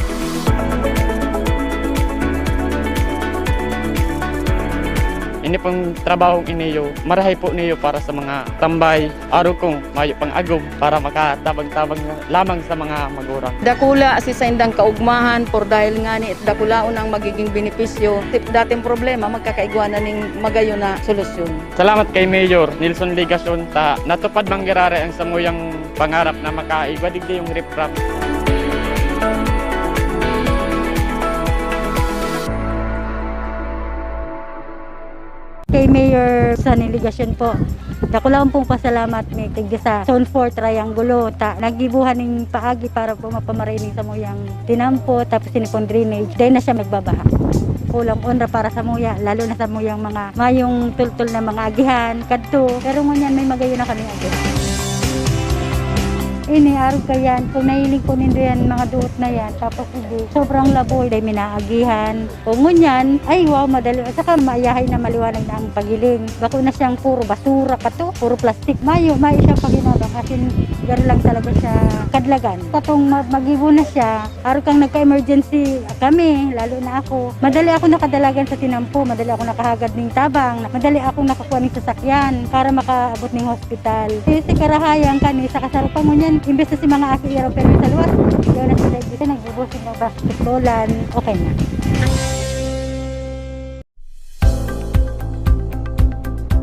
Ini pong trabaho iniyo, marahay po niyo para sa mga tambay, araw kong mayo pang agob para makatabang-tabang lamang sa mga magurang. Dakula si sa indang kaugmahan por dahil nga ni dakulaon ang magiging benepisyo. Dating problema magkakaigwanan ning magayon na solusyon. Salamat kay Mayor Nilson Ligasyon ta natupad manggirare ang samuyang pangarap na makaigwa digdi yung riprap. Kay Mayor sa niligasyon po, dako lang pong pasalamat may tigdi sa Zone 4 Triangulo. Nagibuhan ng paagi para po mapamarinig sa muyang tinampo, tapos sinipon drainage. Dahil na siya magbabaha. Kulang onra para sa muya, lalo na sa muyang mga mayong tultul na mga agihan, kadto. Pero ngunyan may magayon na kami agad. Ini arog kayan, kung nahiling ko nindo yan, mga duot na yan, tapos hindi, sobrang laboy, dahil minaagihan. Kung ngunyan, ay wow, madali, saka maayahay na maliwanag na ang pagiling. Bako na siyang puro basura pa to, puro plastic. Mayo siyang paginabang, kasi gano'n lang talaga siya kadlagan. Katong mag-ibo na siya, arog kang nagka-emergency kami, lalo na ako. Madali ako nakadalagan sa tinampo, madali ako nakahagad ng tabang, madali ako nakakuha ng sasakyan para makaabot ng hospital. Kasi karahayang kani sa kasarupang ngunyan, imbes na si mga aki iraw pero sa luwas, yun na sila dito, nagbubusin ng basketballan, okay na.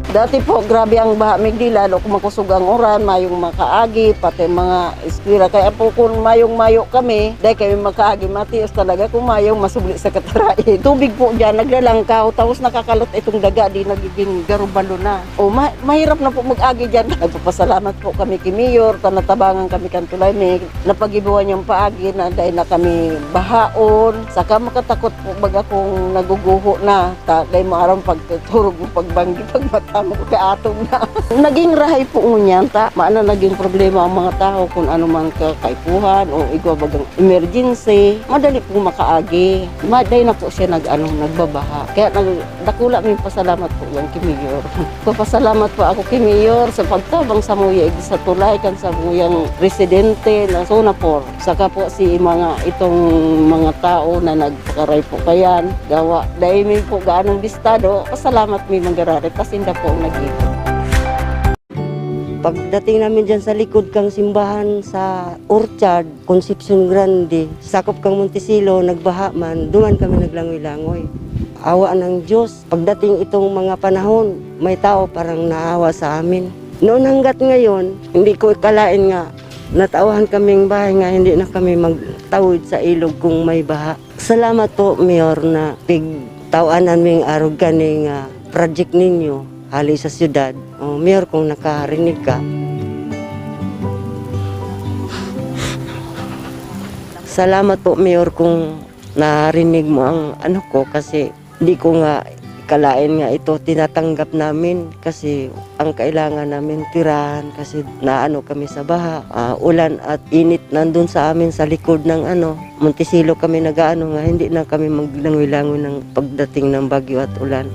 Dati po, grabe ang baha Migdi, lalo kung makusog ang uran, mayong makaagi, pati mga eskwira. Kaya po kung mayong-mayo kami, dahil kami makaagi, matios talaga kung mayong masubli sa katarain. Tubig po dyan, naglalangkaw, tapos nakakalot itong daga, di nagiging garubalo na. O, mahirap na po mag-agi dyan. Nagpapasalamat po kami kay Mayor, tanatabangan kami kantulay, may napagibuhan yung paagi na dahil na kami bahaon. Saka makatakot po baga kung naguguho na, dahil maarang pagturog mo pagbanggi, pagmata mo kaatong na. Naging rahay po ngunyan ta. Maana naging problema ang mga tao kung ano man kakaipuhan o igwa bagang emergency. Madali po makaagi. Maday na po siya nagbabaha. Kaya dakula may pasalamat po yan kay Mayor. Papasalamat po ako kay Mayor sa pagtabang sa muya sa tulay kan sa muyang residente na Sonapor. Saka po si itong mga tao na nagpakaray po kayan. Gawa. Dahil may po gaanong bistado. Pasalamat may manggararit. Pasinda po nag-iwan. Pagdating namin dyan sa likod kang simbahan sa Orchard, Concepcion Grande, sakop kang Montesilo, nagbaha man, duman kami naglangoy-langoy. awa ng Diyos. Pagdating itong mga panahon, may tao parang naawa sa amin. Noon hanggat ngayon, hindi ko ikalain nga natauhan kaming bahay nga hindi na kami magtawid sa ilog kung may baha. Salamat po, Mayor, na pigtawaan naming arog gani nga project ninyo hali sa syudad. Mayor, kung nakarinig ka. Salamat po, Mayor, kung narinig mo ang ano ko kasi hindi ko nga ikalain nga ito tinatanggap namin kasi ang kailangan namin tirahan kasi naano kami sa baha. Ulan at init nandun sa amin sa likod ng Montesilo kami nagaano nga hindi na kami maglangoy-langoy ng pagdating ng bagyo at ulan.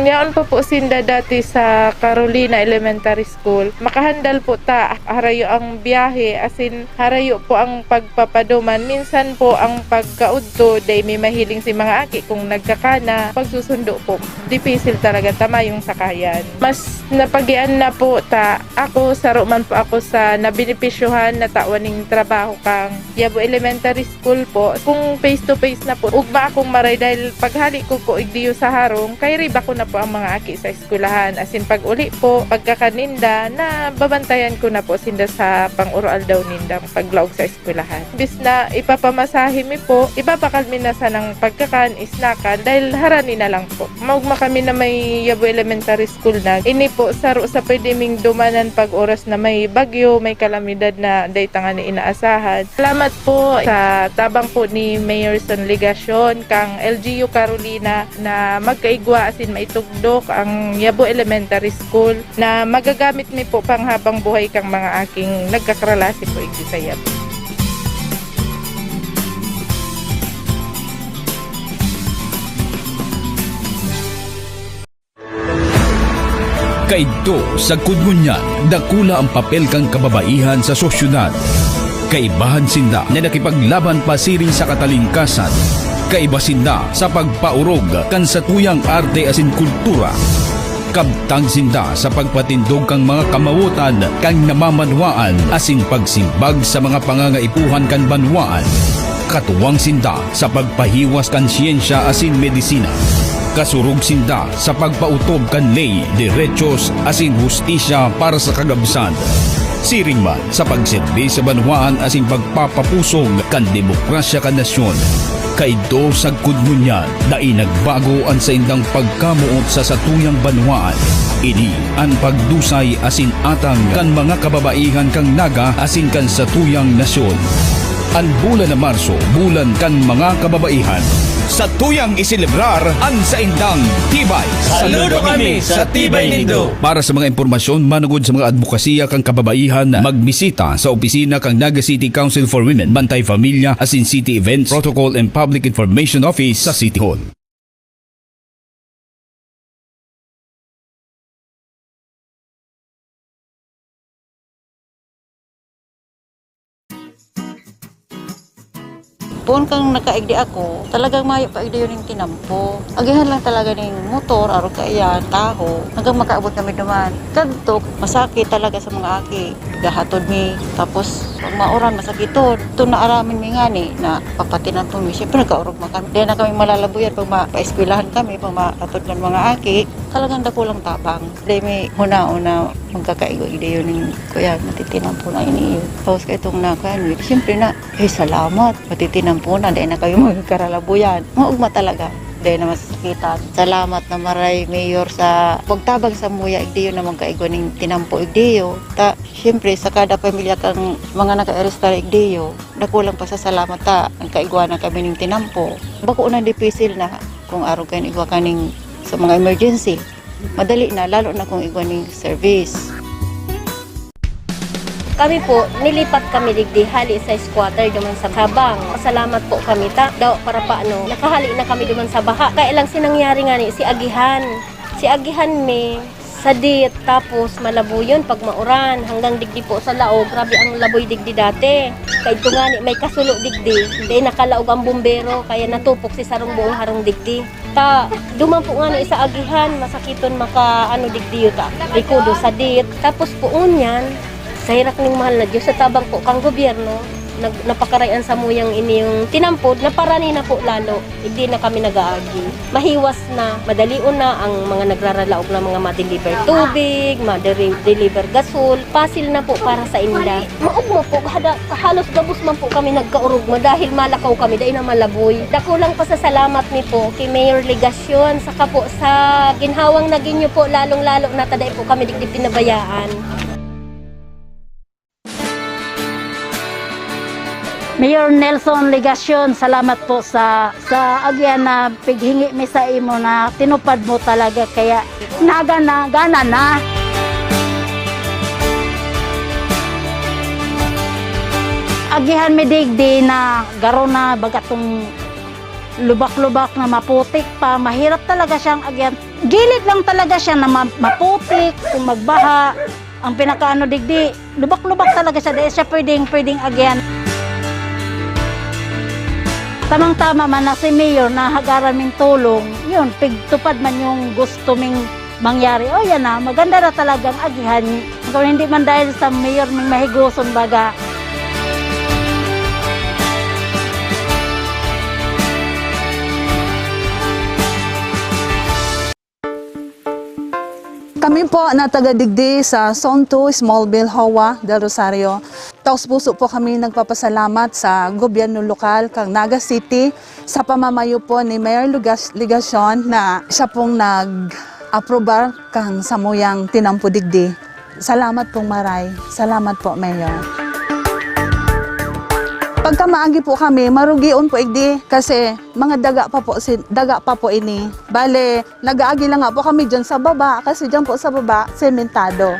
Yaon po sinda dati sa Carolina Elementary School. Makahandal po ta harayo ang biyahe asin harayo po ang pagpapaduman. Minsan po ang pagkaudto day may mahiling si mga aki kung nagkakana. Pagsusundo po, dipisil talaga tama yung sakayan. Mas napagian na po ta ako saruman po ako sa nabinipisyuhan na tawaning trabaho kang Yabo Elementary School po. Kung face to face na po, ugma akong maray dahil paghali ko po igdiyo sa harong, kay riba ko na po ang mga aki sa eskwelahan. Asin pag uli po, pagkakaninda, na babantayan ko na po sinda sa pang-oral daw ninda paglaog sa eskwelahan. Bis na ipapamasahe mi po, ibabakal mi na sa ng pagkakan, isnakan, dahil harani na lang po. Maugma kami na may Yabo Elementary School na. Ini po, saro sa pwede ming dumanan pag oras na may bagyo, may kalamidad na day tanga ni inaasahan. Salamat po sa tabang po ni Mayor Son Ligacion, kang LGU Carolina na magkaigwa asin maitugdok ang Yabo Elementary School na magagamit mi po panghabang buhay kang mga aking nagkakralasi po igdi sa Yabo. Kaidto sa Kudngunyan, dakula ang papel kang kababaihan sa sosyudad. Kaibahan sinda na nakipaglaban pasiring sa katalingkasan. Kaiba sinda sa pagpaurog kan sa tuyang arte asin kultura. Kabtang sinda sa pagpatindog kang mga kamawutan kang namamanwaan asin pagsimbag sa mga pangangaipuhan kan banwaan. Katuwang sinda sa pagpahiwas kan siyensya asin medisina. Kasurog sinda sa pagpautob kan ley, derechos asin hustisya para sa kagabsan. Siring man sa pagsilbi sa banwaan asin pagpapapusog kan demokrasya kan nasyon. Kaidto sa Kudngunyan, dai nagbago ang sa indang pagkamuot sa satuyang banwaan. Ini ang pagdusay asin atang kan mga kababaihan kang naga asin kan satuyang nasyon. Ang bulan na Marso, bulan kan mga kababaihan. Sa tuyang isilibrar ang sa indang Tibay. Saludo kami sa Tibay Nindo. Para sa mga impormasyon manugod sa mga advokasya kang kababaihan, magbisita sa opisina kang Naga City Council for Women, Bantay Familia, asin City Events, Protocol and Public Information Office sa City Hall. Poon kang nakaigdi ako, talagang mayo pa igdi yun yung tinampo. Agihan lang talaga ng motor, araw kaiyan, taho, hanggang makaabot kami naman. Kadtok, masakit talaga sa mga aki. Gahatod mi, tapos pag mauran, masakiton. Ito na aramin mi nga ni, na papatinan to mi. Siyempre nagkaurog man kami. Dahil na kami malalabuyan pag pa-eskwelahan kami, pag makatod ng mga aki. Talagang dakulang tabang. Dahil may huna-una magkakaigo-igdi yun yung kuya, matitinan po na iniyo. Tapos ka itong nakayan, siyempre na, salamat, matitinan po na, dahil na kayo magkaralabuyan. Maugma talaga, dahil na masasakitan. Salamat na maray, Mayor, sa pagtabang sa muya, igdiyo na magkaigo ng tinampo igdiyo. Siyempre, sa kada pamilya kang mga naka-arrestar igdiyo, nakulang pa sa salamat ta, ang kaigwa na kami ng tinampo. Bako na dipisil na kung araw kayo igwa ka sa mga emergency. Madali na, lalo na kung igwa ng service. Kami po, nilipat kami digdi hali sa squatter duman sa habang. Salamat po kami daw para paano. Nakahali na kami duman sa baha. Kaya lang sinangyari nga ni si Agihan. Si Agihan may sadit tapos malabo yun pag mauran hanggang digdi po sa laog. Grabe ang laboy digdi dati. Kaya ito nga ni may kasulo digdi. Hindi nakalaog ang bumbero kaya natupok si sarong buong harong digdi. Duman po nga ni sa Agihan masakiton maka digdi yun Rikudo sadit. Tapos po unyan sa hirap ng mahal na Diyos sa tabang po kang gobyerno napakarayan sa muyang ini yung tinampod, naparani na po lalo. Hindi na kami nag-aagi. Mahiwas na, madalion na ang mga nagraralaog na mga ma-deliver tubig, ma-deliver gasol. Pasil na po para sa inda. Maugmo po, halos gabos man po kami nagkaurugma dahil malakaw kami, dahil na malaboy. Dakulang pasasalamat ni po kay Mayor Legasyon, saka po sa ginhawang naging nyo po, lalong-lalo na taday po kami digdi pinabayaan. Mayor Nelson Legasyon, salamat po sa agyan na pighingi mi sa imo na tinupad mo talaga kaya gana na. Agihan mi digdi na garo na bagatong lubak-lubak na maputik pa, mahirap talaga siyang agyan. Gilid lang talaga siya na maputik, kung magbaha, ang pinakaano digdi, lubak-lubak talaga siya, dahil siya pwedeng agyan. Tamang-tama man na si Mayor na hagaran ming tulong, yun, pigtupad man yung gusto ming mangyari. O yan na, maganda na talagang agihan. Kung hindi man dahil sa Mayor ming mahiguson baga. Kami po na taga-digdi sa Zone 2, Smallville, Hawa, Del Rosario. Taos puso po kami nagpapasalamat sa gobyerno lokal kang Naga City sa pamamayo po ni Mayor Legasyon na siya pong nag-aprobar kang samuyang tinampo digdi. Salamat pong maray. Salamat po, Mayor. Pagka maagi po kami, marugion po igdi kasi mga daga pa po ini. Bale, nag-aagi lang nga po kami dyan sa baba kasi dyan po sa baba, sementado.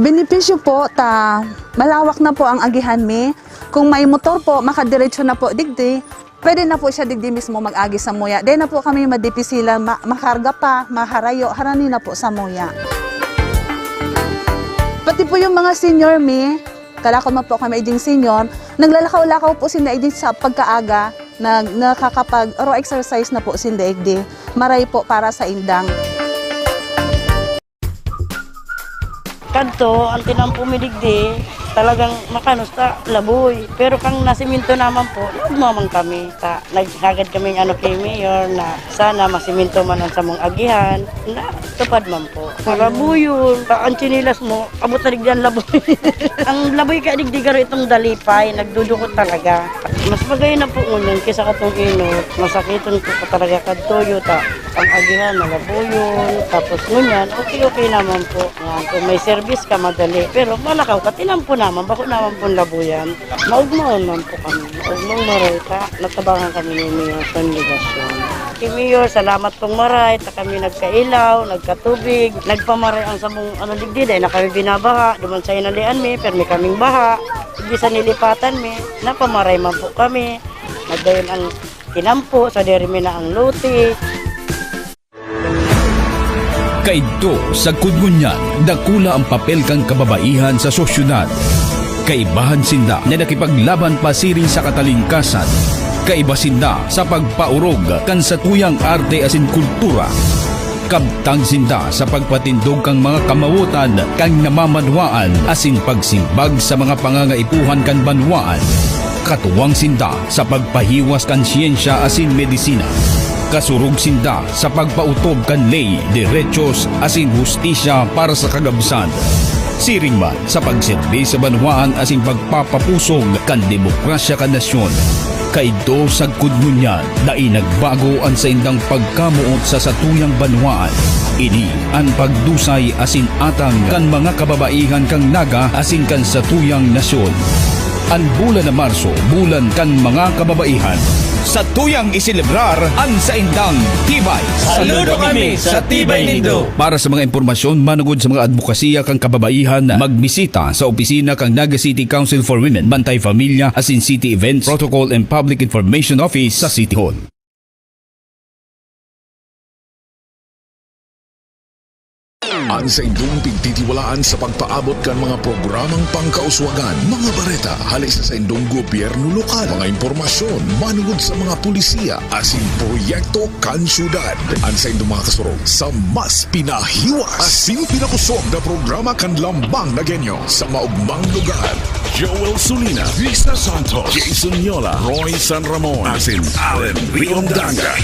Benepisyo po, malawak na po ang agihan mi. Kung may motor po, makadiretso na po digdi, pwede na po siya digdi mismo mag-agi sa muya. Di na po kami madipisilan, makarga pa, maharayo, harani na po sa muya. Pati po yung mga senior mi, kalakon man po kami iding senior, naglalakaw-lakaw po sinda iding sa pagkaaga, nakakapag raw exercise na po sinda igdi. Maray po para sa indang. Kadto, ang tinampumidigdi, talagang makanos ta, laboy. Pero kang nasiminto naman po, nagmamang kami. Naghagad kami kay Mayor na sana masiminto man ang samong agihan, na tupad man po. Laboy yun, ang chinilas mo, abot na digdihan laboy. Ang laboy ka digdi garo itong dalipay, nagdudukot talaga. Mas bagay na po ngunyan kaysa katong inot, masakiton po talaga kadtoyo ta. Ang agihan, malaboyon, tapos ngunyan, okay naman po. Kung may service ka, madali. Pero malakaw ka, tinampo naman, bako naman po labuyan. Maugmaon man po kami. Maugmang maray ka, natabangan kami ni Mayor sa Legasyon. Kay Mayor, salamat pong maray, ta kami nagkailaw, nagkatubig, nagpamaray ang samong digdi, dahil na kami binabaha, duman sa inalian mi, pero may kaming baha, hindi sa nilipatan mi, napamaray man po kami, nagdayon ang tinampo, sa derimi na ang luti. Kaidto sa Kudngunyan, dakula ang papel kang kababaihan sa sosyudad. Kaibahan sinda na nakipaglaban pa siring sa katalingkasan. Kaiba sinda sa pagpaurog kan sa tuyang arte asin kultura. Kabtang sinda sa pagpatindog kang mga kamawutan kang namamanwaan asin pagsimbag sa mga pangangaipuhan kan banwaan. Katuwang sinda sa pagpahiwas kan siyensya asin medisina. Kasurog sinda sa pagpautob kan ley, derechos asin hustisya para sa kagabsan. Siring man sa pagsilbi sa banwaan asin pagpapapusog kan demokrasya kan nasyon. Kaidto sa Kudngunyan, dai nagbago ang sa indang pagkamuot sa satuyang banwaan. Ini ang pagdusay asin atang kan mga kababaihan kang Naga asin kan satuyang nasyon. Ang bulan na Marso, bulan kan mga kababaihan. Sa tuyang isilebrar ang sa indang Tibay. Saludo kami sa Tibay Nindo. Para sa mga impormasyon manugod sa mga advokasya kang kababaihan, magbisita sa opisina kang Naga City Council for Women, Bantay Familia, asin City Events, Protocol and Public Information Office sa City Hall. Ang sa indong pigtitiwalaan sa pagpaabot kan mga programang pangkauswagan, mga bareta, halis sa indong gobyerno lokal, mga impormasyon, manugod sa mga pulisiya, asin proyekto kan syudad. Ang sa indong mga kasurog sa mas pinahiwas, asin pinakusog na programa kan lambang na genyo sa maugmang lugar. Joel Sulina, Risa Santos, Jason Yola, Roy San Ramon, asin Allen Riondanga.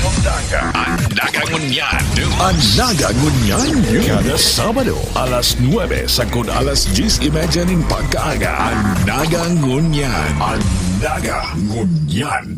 Ang Nagangunyan. Ang Nagangunyan. Kada Sabado, alas 9 sagod alas 10:30 ng pagkaaga. Ang Nagangunyan. Ang Nagangunyan.